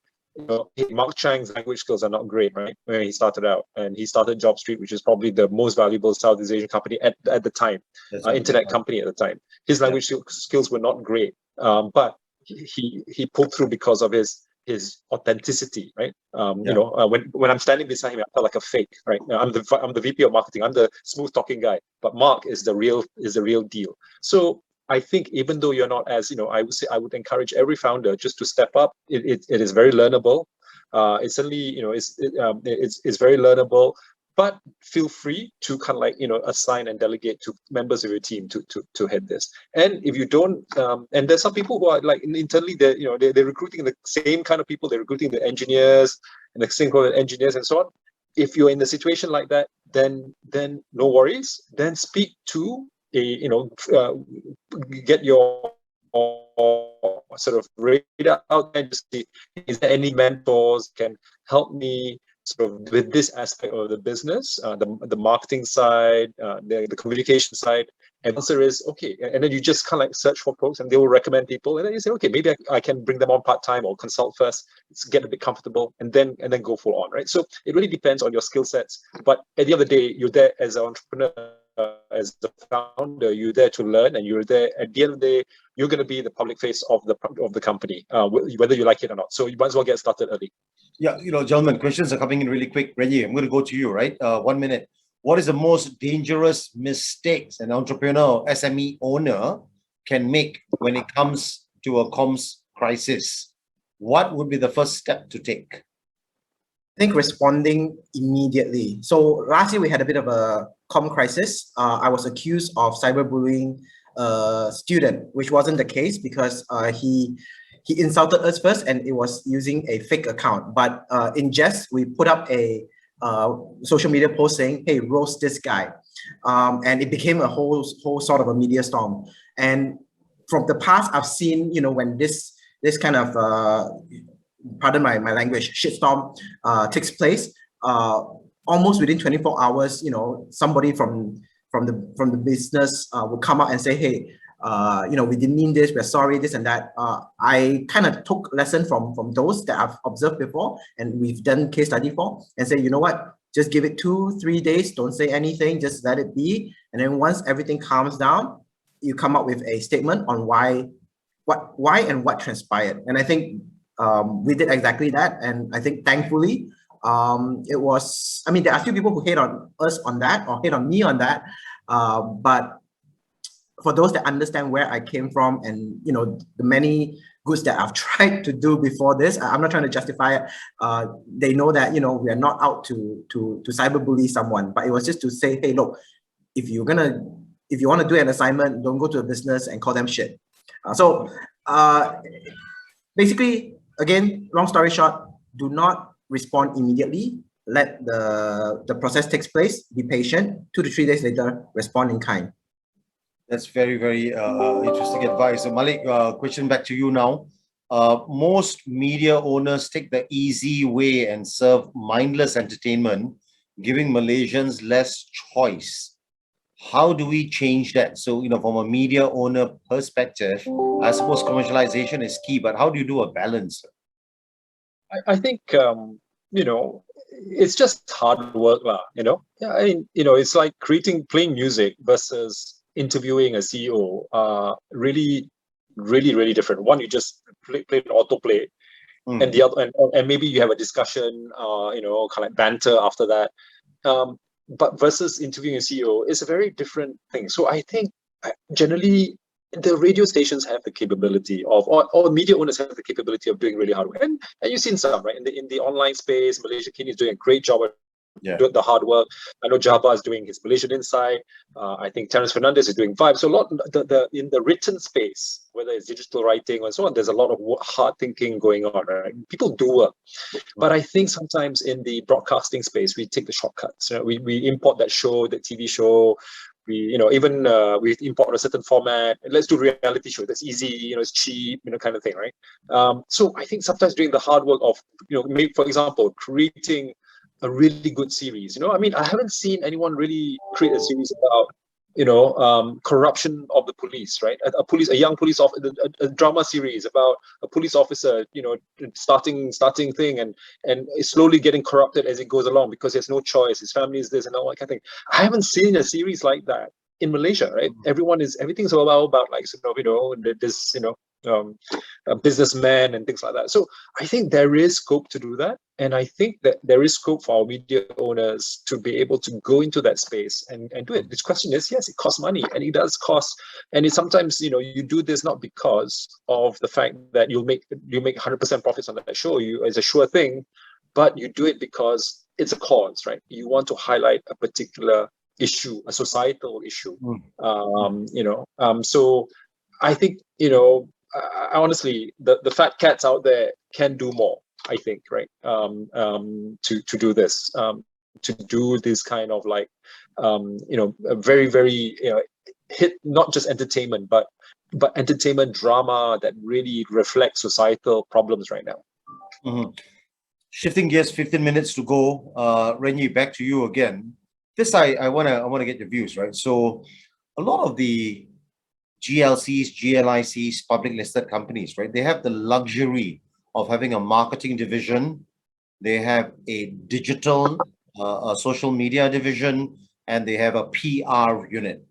Mark Chang's language skills are not great, right? When he started out, and he started JobStreet, which is probably the most valuable Southeast Asian company at the time, internet company at the time. His language skills were not great, but he pulled through because of his authenticity, right? When I'm standing beside him, I felt like a fake, right? I'm the VP of marketing. I'm the smooth talking guy, but Mark is the real deal. So I think even though you're not as, I would say I would encourage every founder just to step up. It is very learnable. It's certainly, it's very learnable, but feel free to kind of like, assign and delegate to members of your team to head this. And if you don't, and there's some people who are like internally, they're recruiting the same kind of people. They're recruiting the engineers and the same kind of engineers and so on. If you're in a situation like that, then no worries. Then speak to get your sort of radar out there to see, is there any mentors can help me sort of with this aspect of the business, the marketing side, the communication side. And the answer is okay. And then you just kind of like search for folks, and they will recommend people. And then you say, okay, maybe I can bring them on part-time or consult first, get a bit comfortable, and then go full on, right? So it really depends on your skill sets. But at the end of the day, you're there as an entrepreneur, as the founder, you're there to learn, and you're there at the end of the day, you're going to be the public face of the company, whether you like it or not. So you might as well get started early. Yeah, gentlemen, questions are coming in really quick. Ren Yi, I'm going to go to you, right? 1 minute. What is the most dangerous mistakes an entrepreneur or SME owner can make when it comes to a comms crisis? What would be the first step to take? I think responding immediately. So last year we had a bit of a comm crisis. I was accused of cyberbullying a student, which wasn't the case because he insulted us first, and it was using a fake account. But in jest, we put up a social media post saying, "Hey, roast this guy," and it became a whole sort of a media storm. And from the past, I've seen, when this kind of pardon my language, shitstorm takes place, almost within 24 hours, somebody from the business will come out and say, "Hey, we didn't mean this, we're sorry," this and that. I kind of took lesson from those that I've observed before, and we've done case study for, and say, you know what, just give it 2-3 days, don't say anything, just let it be. And then once everything calms down, you come up with a statement on why and what transpired. And I think we did exactly that. And I think thankfully, it was, there are a few people who hate on us on that, or hate on me on that, but for those that understand where I came from, and the many goods that I've tried to do before this, I'm not trying to justify it. They know that we are not out to cyberbully someone, but it was just to say, hey, look, if you want to do an assignment, don't go to a business and call them shit. Basically, again, long story short, do not respond immediately. Let the process takes place. Be patient. 2 to 3 days later, respond in kind. That's very, very interesting advice. So Malek, question back to you now. Most media owners take the easy way and serve mindless entertainment, giving Malaysians less choice. How do we change that? So, from a media owner perspective, I suppose commercialization is key, but how do you do a balance? I think, it's just hard work, it's like playing music versus interviewing a CEO are really, really, really different. One, you just play an autoplay, and the other, and maybe you have a discussion, kind of like banter after that. But versus interviewing a CEO is a very different thing. So I think generally the radio stations have the capability of, or media owners have the capability of doing really hard work. And you've seen some, right? In the online space, Malaysia Kini is doing a great job at doing the hard work. I know Jabba is doing his Malaysian Insight. I think Terence Fernandez is doing Vibe. So a lot in the written space, whether it's digital writing and so on, there's a lot of hard thinking going on, right? People do work. But I think sometimes in the broadcasting space, we take the shortcuts. We import that show, that TV show. We, even we import a certain format. Let's do reality show. That's easy. It's cheap. Kind of thing, right? So I think sometimes doing the hard work of, maybe, for example, creating a really good series. I haven't seen anyone really create a series about, corruption of the police, right? A young police officer, a drama series about a police officer, starting thing and is slowly getting corrupted as it goes along because he has no choice. His family is this and all that kind of thing. I haven't seen a series like that in Malaysia, right? Everything's all about like, this, a businessman and things like that. So I think there is scope to do that. And I think that there is scope for our media owners to be able to go into that space and do it. This question is, yes, it costs money, and it does cost. And it's sometimes, you do this not because of the fact that you make 100% profits on that show. It's a sure thing, but you do it because it's a cause, right? You want to highlight a particular issue, a societal issue. So I think, honestly, the fat cats out there can do more, I think, right? To do this, to do this kind of like, a very, very, hit not just entertainment, but entertainment drama that really reflects societal problems right now. Mhm. Shifting gears, 15 minutes to go. Ren Yi, back to you again. This I wanna get your views, right? So a lot of the GLCs, GLICs, public listed companies, right? They have the luxury of having a marketing division. They have a digital, a social media division, and they have a PR unit,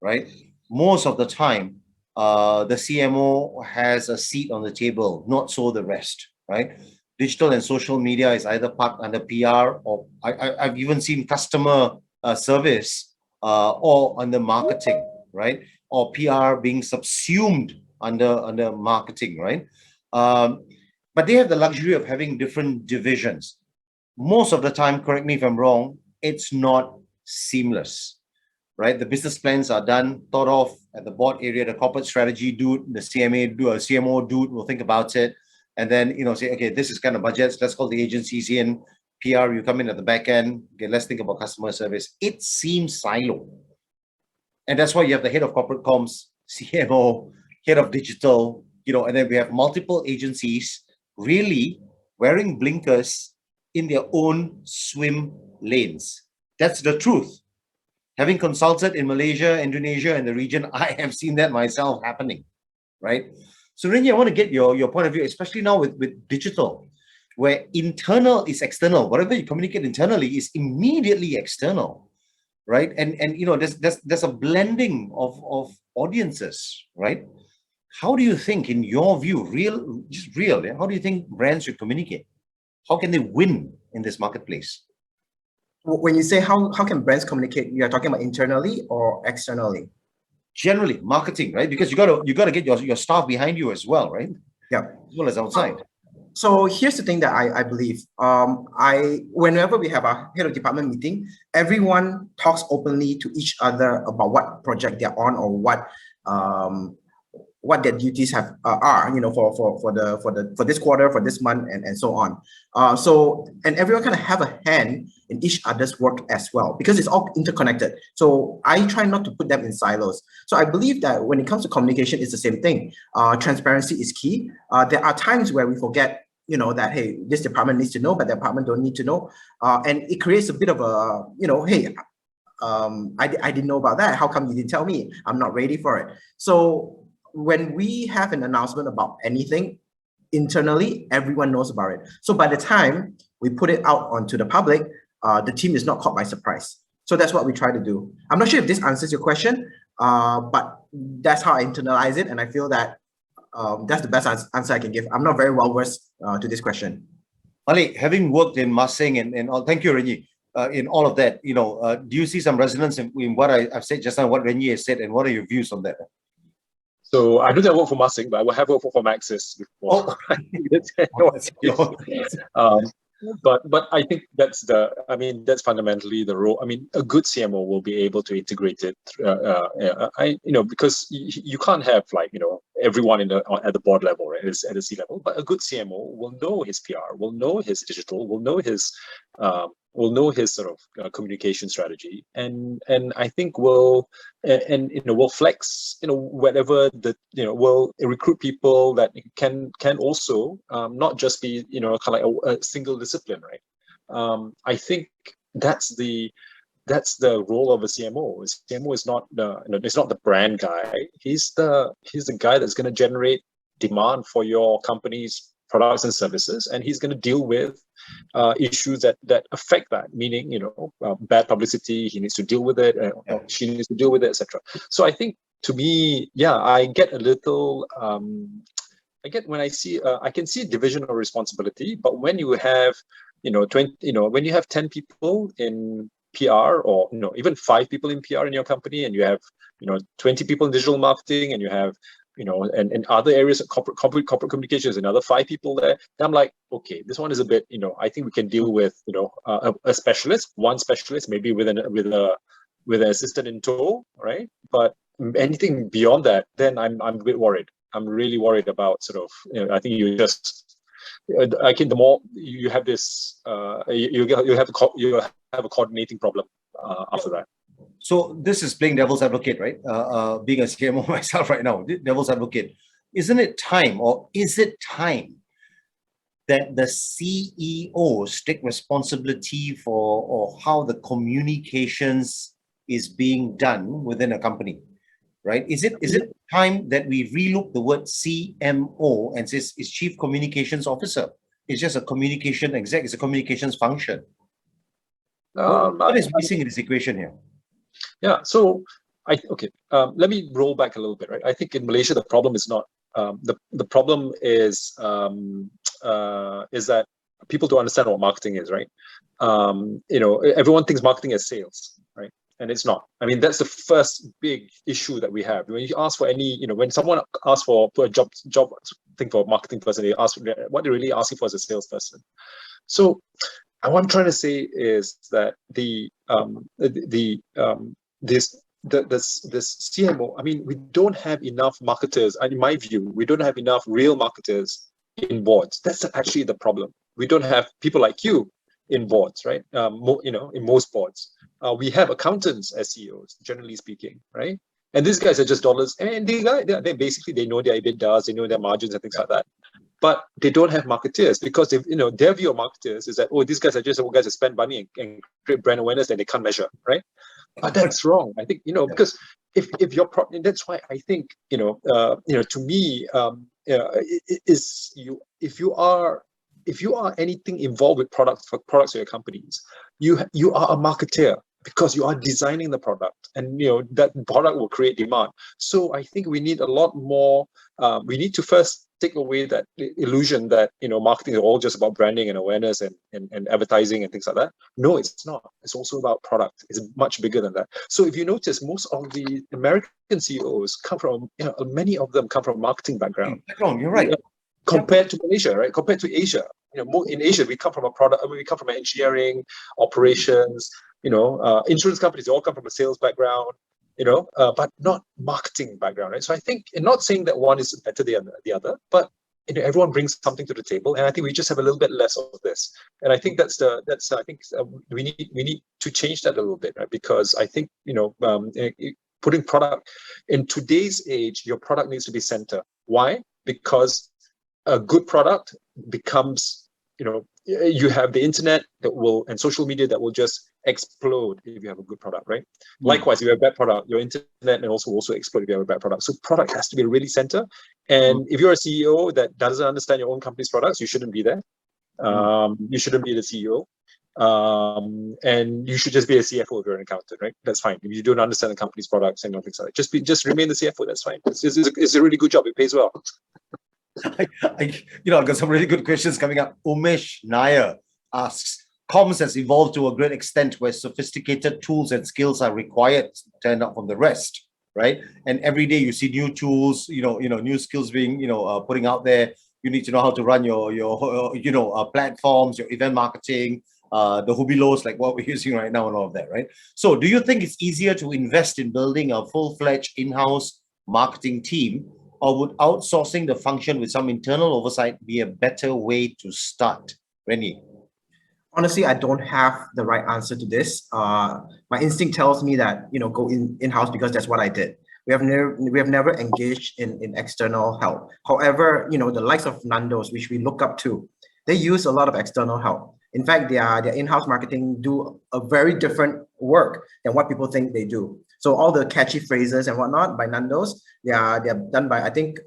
right? Most of the time, the CMO has a seat on the table, not so the rest, right? Digital and social media is either parked under PR, or I've even seen customer service or under marketing, right? Or PR being subsumed under marketing, right? But they have the luxury of having different divisions. Most of the time, correct me if I'm wrong, it's not seamless, right? The business plans are done, thought of at the board area. The corporate strategy dude, the CMO dude will think about it, and then say, okay, this is kind of budgets. Let's call the agencies in. PR, you come in at the back end. Okay, let's think about customer service. It seems silo, and that's why you have the head of corporate comms, CMO, head of digital, and then we have multiple agencies really wearing blinkers in their own swim lanes. That's the truth. Having consulted in Malaysia, Indonesia, and the region, I have seen that myself happening, right? So Ren Yi, I want to get your point of view, especially now with digital, where internal is external. Whatever you communicate internally is immediately external, right? And there's a blending of audiences, right? How do you think, in your view, how do you think brands should communicate? How can they win in this marketplace? When you say how can brands communicate, you are talking about internally or externally? Generally, marketing, right? Because you gotta get your staff behind you as well, right? Yeah, as well as outside. So here's the thing that I believe. Whenever we have a head of department meeting, everyone talks openly to each other about what project they're on or what their duties are, for this quarter, for this month, and so on. And everyone kind of have a hand in each other's work as well, because it's all interconnected. So I try not to put them in silos. So I believe that when it comes to communication, it's the same thing. Transparency is key. There are times where we forget, that, hey, this department needs to know, but the department don't need to know. And it creates a bit of a, hey, I didn't know about that. How come you didn't tell me? I'm not ready for it. So when we have an announcement about anything internally, everyone knows about it. So by the time we put it out onto the public, the team is not caught by surprise. So that's what we try to do. I'm not sure if this answers your question, but that's how I internalize it. And I feel that that's the best answer I can give. I'm not very well versed to this question. Malek, having worked in Masing and all, thank you, Ren Yi, in all of that, do you see some resonance in what I've said just now, what Ren Yi has said, and what are your views on that? So I don't have work for Masing, but I have worked for Maxis before. But I think that's fundamentally the role. I mean, a good CMO will be able to integrate it. Because you can't have everyone at the board level, right? At the C level. But a good CMO will know his PR, will know his digital, will know his sort of communication strategy, and I think will flex whatever will recruit people that can also not just be kind of like a single discipline, right? I think that's the role of a CMO. A CMO is not it's not the brand guy. He's the guy that's going to generate demand for your company's products and services, and he's going to deal with issues that affect that, meaning bad publicity. He needs to deal with it, she needs to deal with it, etc. So I think, to me, I get a little when I see I can see division of responsibility, but when you have 20, when you have 10 people in PR, or even 5 people in PR in your company, and you have 20 people in digital marketing, and you have and other areas of corporate communications, another 5 people there. And I'm like, okay, this one is a bit, I think we can deal with, a specialist, one specialist, maybe with an assistant in tow, right? But anything beyond that, then I'm a bit worried. I'm really worried about sort of, I think you just, I think the more you have this, you have a coordinating problem after that. So this is playing devil's advocate, right? Being a CMO myself right now, devil's advocate. Isn't it time, or is it time that the CEOs take responsibility for or how the communications is being done within a company, right? Is it time that we relook the word CMO and says it's Chief Communications Officer? It's just a communication exec, it's a communications function. What is missing in this equation here? Yeah, so let me roll back a little bit, right? I think in Malaysia the problem is not the problem is that people don't understand what marketing is, right? Everyone thinks marketing is sales, right? And it's not. I mean, that's the first big issue that we have. When you ask for any, when someone asks for a job thing for a marketing person, they ask what they're really asking for is a salesperson. So what I'm trying to say is that this CMO, I mean, we don't have enough marketers. And in my view, we don't have enough real marketers in boards. That's actually the problem. We don't have people like you in boards, right? In most boards. We have accountants as CEOs, generally speaking, right? And these guys are just dollars, and they basically they know their EBITDAs, they know their margins and things like that. But they don't have marketeers because their view of marketers is that, oh, these guys are just guys that spend money and create brand awareness that they can't measure, right? But that's wrong. I think because if you're that's why I think to me if you are anything involved with products for your companies, you are a marketer because you are designing the product, and that product will create demand. So I think we need a lot more. We need to first take away that illusion that marketing is all just about branding and awareness and advertising and things like that. No, it's not. It's also about product. It's much bigger than that. So if you notice, most of the American CEOs come from many of them come from a marketing background. You're right. Compared to Malaysia, right? Compared to Asia, in Asia we come from a product. We come from engineering, operations. Insurance companies all come from a sales background. But not marketing background, right? So I think, and not saying that one is better than the other, but everyone brings something to the table, and I think we just have a little bit less of this. And I think we need to change that a little bit, right? Because I think putting product in today's age, your product needs to be center. Why? Because a good product becomes, you have the internet and social media that will just explode if you have a good product, right? Likewise, if you have a bad product, your internet and also explode if you have a bad product. So product has to be really center. And if you're a CEO that doesn't understand your own company's products, you shouldn't be there. You shouldn't be the CEO. And you should just be a CFO if you're an accountant, right? That's fine. If you don't understand the company's products and things like that, just remain the CFO. That's fine. It's a really good job. It pays well. I've got some really good questions coming up. Umesh Nair asks, comms has evolved to a great extent where sophisticated tools and skills are required to stand out from the rest, right? And every day you see new tools, new skills being, putting out there. You need to know how to run your platforms, your event marketing, the Hubilos, like what we're using right now and all of that, right? So do you think it's easier to invest in building a full-fledged in-house marketing team, or would outsourcing the function with some internal oversight be a better way to start? Ren Yi. Honestly, I don't have the right answer to this. My instinct tells me that go in-house because that's what I did. We have never engaged in external help. However, the likes of Nando's, which we look up to, they use a lot of external help. In fact, their in-house marketing do a very different work than what people think they do. So all the catchy phrases and whatnot by Nando's, they're done by, I think,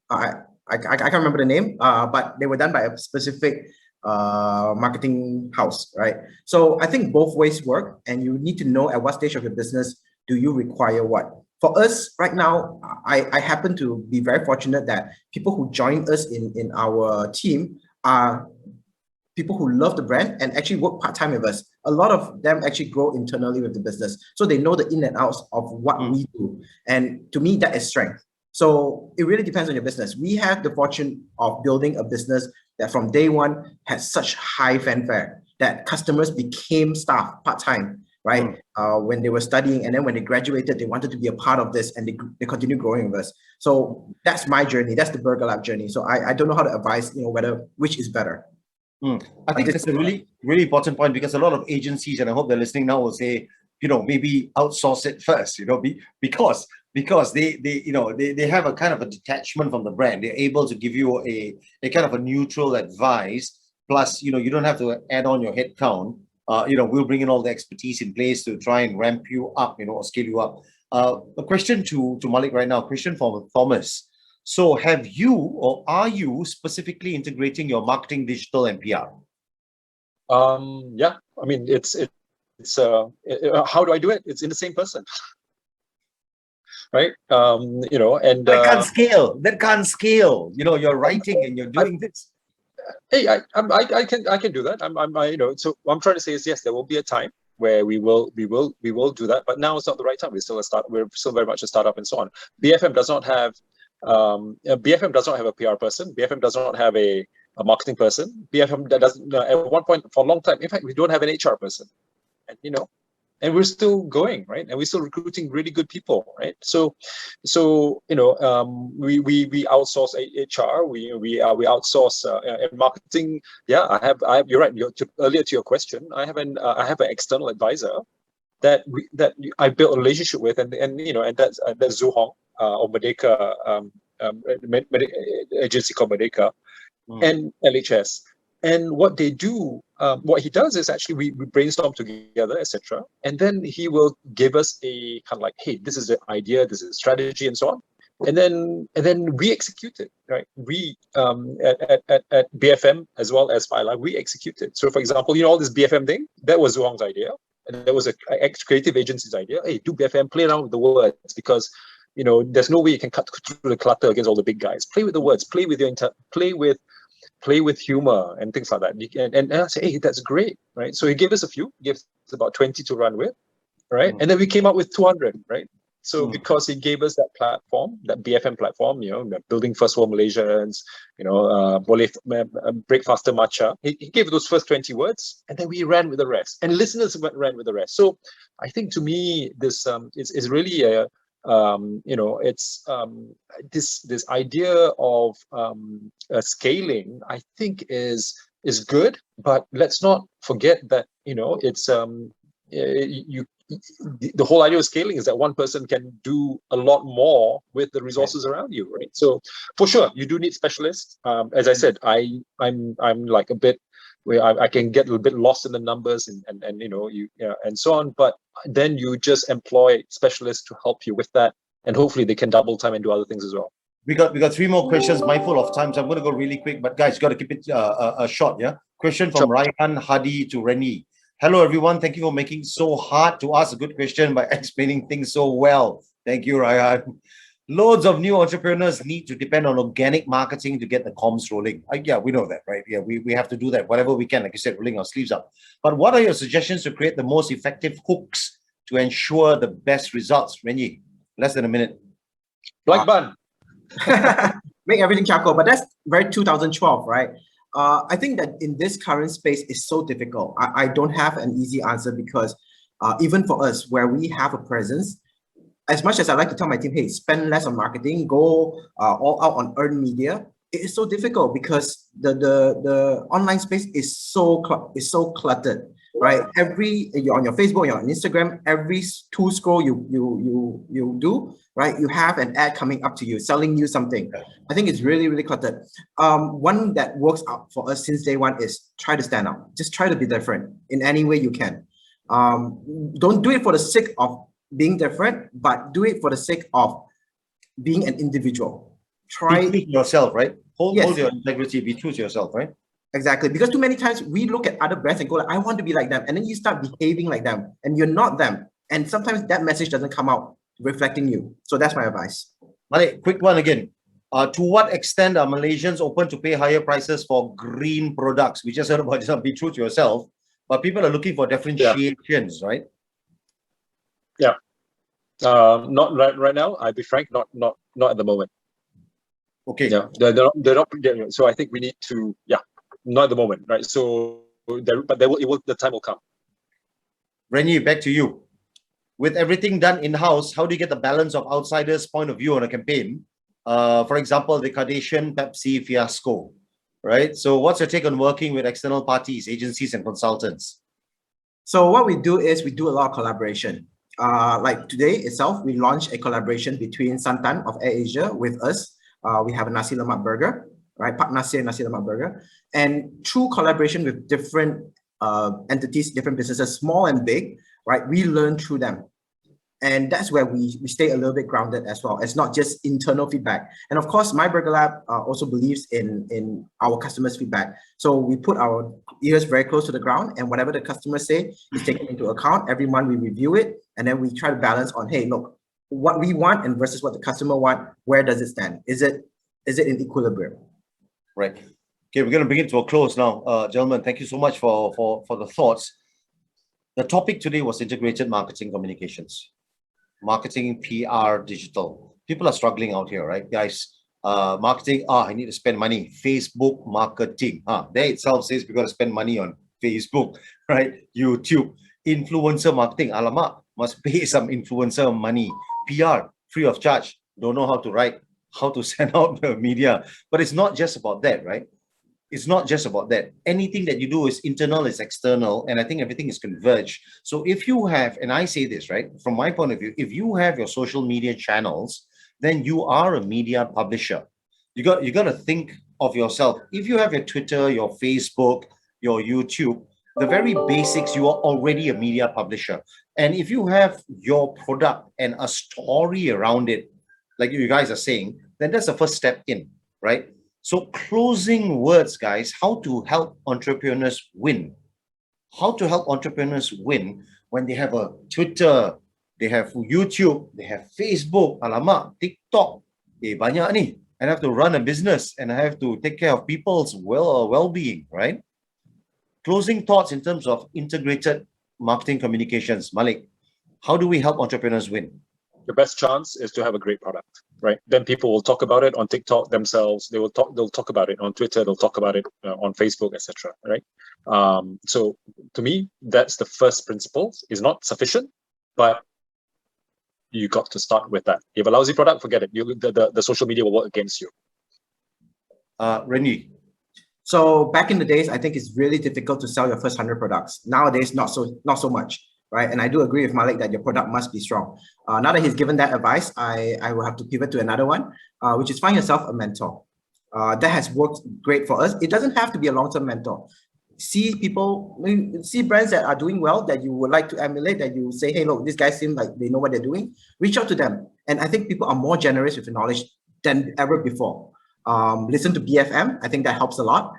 I can't remember the name, but they were done by a specific marketing house, right? So I think both ways work, and you need to know at what stage of your business do you require what. For us right now, I happen to be very fortunate that people who join us in our team are people who love the brand and actually work part-time with us. A lot of them actually grow internally with the business. So they know the in and outs of what we do. And to me, that is strength. So it really depends on your business. We have the fortune of building a business that from day one had such high fanfare that customers became staff part-time, right? When they were studying, and then when they graduated, they wanted to be a part of this, and they continue growing with us. So that's my journey. That's the BurgerLab journey. So I don't know how to advise, which is better. I think that's a really, really important point, because a lot of agencies, and I hope they're listening now, will say, maybe outsource it first, because they have a kind of a detachment from the brand. They're able to give you a kind of a neutral advice. Plus, you don't have to add on your headcount. We'll bring in all the expertise in place to try and ramp you up, or scale you up. A question to Malek right now, question from Thomas. So have you, or are you specifically integrating your marketing, digital, and PR? Yeah, I mean, it's how do I do it? It's in the same person. Right. And that can't scale. You're writing and you're doing this. Hey, I can do that. So what I'm trying to say is, yes, there will be a time where we will do that, but now it's not the right time. We're still very much a startup and so on. BFM does not have a PR person. BFM does not have a marketing person. BFM doesn't at one point for a long time. In fact, we don't have an HR person, and we're still going, right? And we're still recruiting really good people, right? So we outsource HR, we outsource marketing. Yeah, I have. You're right. Earlier to your question, I have an external advisor that I built a relationship with, and that's Zhu Hong or Moderator, agency called Moderator, and LHS. And what they do, what he does is actually we brainstorm together, etc. And then he will give us a kind of like, hey, this is the idea, this is the strategy, and so on. And then we execute it, right? We at BFM as well as Phila, we execute it. So for example, all this BFM thing, that was Zhu Hong's idea. And that was a ex-creative agency's idea. Hey, do BFM, play around with the words, because there's no way you can cut through the clutter against all the big guys. Play with the words, play with humor and things like that. And I say, hey, that's great, right? So he gave us a few, gave us about 20 to run with, right? And then we came up with 200, right? So because he gave us that platform, that BFM platform, building first world Malaysians, boleh break faster matcha. He gave those first 20 words, and then we ran with the rest, and listeners ran with the rest. So I think to me, this is really a this idea of scaling, I think is good, but let's not forget that it's the whole idea of scaling is that one person can do a lot more with the resources around you, right? So for sure, you do need specialists. As I said, I'm like a bit where I can get a little bit lost in the numbers and and so on. But then you just employ specialists to help you with that, and hopefully they can double time and do other things as well. We got 3 more questions, mindful of time, so I'm going to go really quick. But guys, got to keep it short, yeah? Question from Ryan Hadi to Ren Yi. Hello, everyone. Thank you for making so hard to ask a good question by explaining things so well. Thank you, Ryan. Loads of new entrepreneurs need to depend on organic marketing to get the comms rolling. Yeah, we know that, right? Yeah, we have to do that, whatever we can, like you said, rolling our sleeves up. But what are your suggestions to create the most effective hooks to ensure the best results? Ren Yi, less than a minute. Like bun. Make everything charcoal, but that's very 2012, right? I think that in this current space is so difficult. I don't have an easy answer because even for us, where we have a presence, as much as I like to tell my team, hey, spend less on marketing, go all out on earned media, it is so difficult because the online space is so cluttered, right? You're on your Facebook, you're on Instagram, every tool scroll you do, right? You have an ad coming up to you, selling you something. I think it's really, really cluttered. One that works out for us since day one is try to stand out. Just try to be different in any way you can. Don't do it for the sake of being different, but do it for the sake of being an individual. Be true to yourself, right? Hold your integrity, be true to yourself, right? Exactly, because too many times we look at other brands and go like, I want to be like them, and then you start behaving like them, and you're not them. And sometimes that message doesn't come out reflecting you. So that's my advice. Malek, quick one again. To what extent are Malaysians open to pay higher prices for green products? We just heard about just be true to yourself, but people are looking for differentiations, right? Yeah. Not right now. I'll be frank, not at the moment. Okay. Yeah, they're not. So I think we need to. Yeah, not at the moment, right? So the time will come. Ren Yi, back to you. With everything done in-house, how do you get the balance of outsiders' point of view on a campaign? For example, the Kardashian Pepsi fiasco, right? So what's your take on working with external parties, agencies, and consultants? So what we do is we do a lot of collaboration. Like today itself, we launched a collaboration between Santan of AirAsia with us. We have a nasi lemak burger, right? Pak nasi and nasi lemak burger. And through collaboration with different entities, different businesses, small and big, right? We learn through them. And that's where we stay a little bit grounded as well. It's not just internal feedback. And of course, myBurgerLab also believes in our customers' feedback. So we put our ears very close to the ground, and whatever the customers say is taken into account. Every month we review it, and then we try to balance on, hey, look, what we want and versus what the customer want, where does it stand? Is it in equilibrium? Right. Okay, we're going to bring it to a close now. Gentlemen, thank you so much for the thoughts. The topic today was integrated marketing communications. Marketing, PR, digital. People are struggling out here, right, guys? Marketing, I need to spend money. Facebook marketing. There itself says we got to spend money on Facebook, right? YouTube. Influencer marketing. Alamak, must pay some influencer money. PR, free of charge. Don't know how to write, how to send out the media. But it's not just about that, right? It's not just about that. Anything that you do is internal, is external, and I think everything is converged. So if you have, and I say this, right, from my point of view, if you have your social media channels, then you are a media publisher. You got to think of yourself. If you have your Twitter, your Facebook, your YouTube, the very basics, you are already a media publisher. And if you have your product and a story around it, like you guys are saying, then that's the first step in, right? So closing words, guys, how to help entrepreneurs win. How to help entrepreneurs win when they have a Twitter, they have YouTube, they have Facebook, alamak, TikTok, banyak ni. And I have to run a business and I have to take care of people's well-being, right? Closing thoughts in terms of integrated marketing communications. Malek, how do we help entrepreneurs win? The best chance is to have a great product, right? Then people will talk about it on TikTok themselves. They'll talk about it on Twitter. They'll talk about it on Facebook, etc. Right? So to me, that's the first principle. It's not sufficient, but you got to start with that. You have a lousy product, forget it. The social media will work against you. Ren Yi. So back in the days, I think it's really difficult to sell your first 100 products. Nowadays, not so much. Right. And I do agree with Malek that your product must be strong. Now that he's given that advice, I will have to pivot to another one, which is find yourself a mentor. That has worked great for us. It doesn't have to be a long-term mentor. See brands that are doing well that you would like to emulate, that you say, hey, look, these guys seem like they know what they're doing. Reach out to them. And I think people are more generous with the knowledge than ever before. Listen to BFM. I think that helps a lot.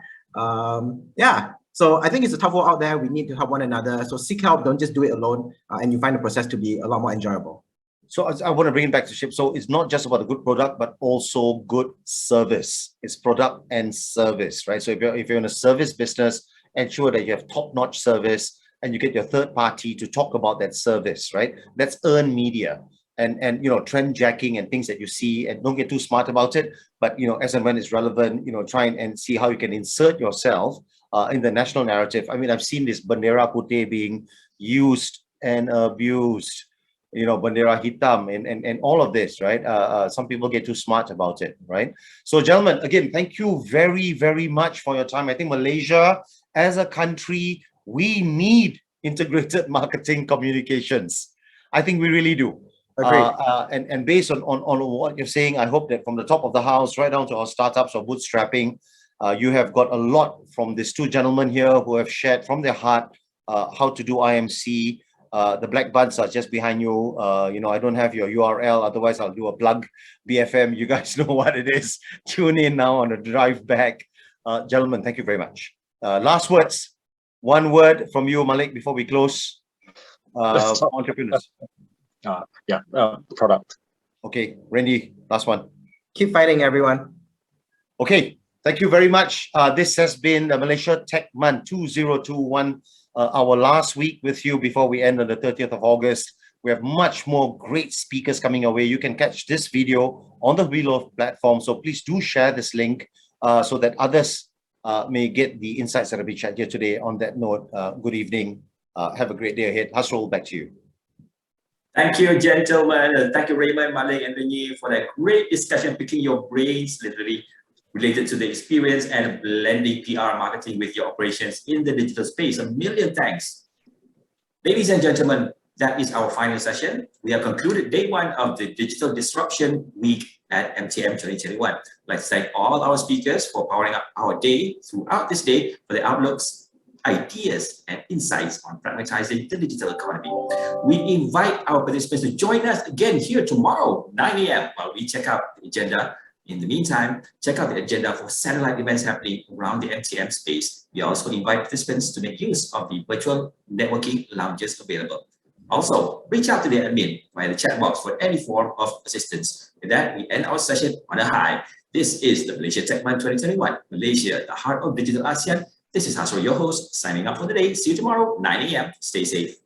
Yeah. So I think it's a tough world out there. We need to help one another. So seek help. Don't just do it alone. And you find the process to be a lot more enjoyable. So I want to bring it back to Ship. So it's not just about a good product, but also good service. It's product and service, right? So if you're in a service business, ensure that you have top-notch service and you get your third party to talk about that service, right? That's earned media. And trend jacking and things that you see, and don't get too smart about it, but as and when it's relevant, try and see how you can insert yourself in the national narrative. I mean, I've seen this Bendera Putih being used and abused, Bendera Hitam and all of this, right? Some people get too smart about it, right? So gentlemen, again, thank you very, very much for your time. I think Malaysia as a country, we need integrated marketing communications. I think we really do. And based on what you're saying, I hope that from the top of the house right down to our startups or bootstrapping, you have got a lot from these two gentlemen here who have shared from their heart how to do IMC. The black buds are just behind you. I don't have your URL, otherwise I'll do a plug. BFM, you guys know what it is. Tune in now on the drive back. Gentlemen, thank you very much. Last words. One word from you, Malek, before we close. Entrepreneurs. Product. Okay, Ren Yi, last one. Keep fighting, everyone. Okay, thank you very much. This has been the Malaysia Tech Month 2021, our last week with you before we end on the 30th of August. We have much more great speakers coming our way. You can catch this video on the Reload platform, so please do share this link so that others may get the insights that have been shared here today. On that note, good evening. Have a great day ahead. Hasrul, back to you. Thank you, gentlemen. Thank you, Raymond, Malek, and Ren Yi for that great discussion, picking your brains, literally related to the experience and blending PR marketing with your operations in the digital space. A million thanks. Ladies and gentlemen, that is our final session. We have concluded day one of the Digital Disruption Week at MTM 2021. I'd like to thank all our speakers for powering up our day throughout this day for their outlooks, ideas, and insights on pragmatizing the digital economy. We invite our participants to join us again here tomorrow, 9 a.m. while we check out the agenda. In the meantime, check out the agenda for satellite events happening around the MTM space. We also invite participants to make use of the virtual networking lounges available. Also, reach out to the admin via the chat box for any form of assistance. With that, we end our session on a high. This is the Malaysia Tech Month 2021, Malaysia, the heart of digital ASEAN. This is Hasro, your host, signing off for the day. See you tomorrow, 9 a.m. Stay safe.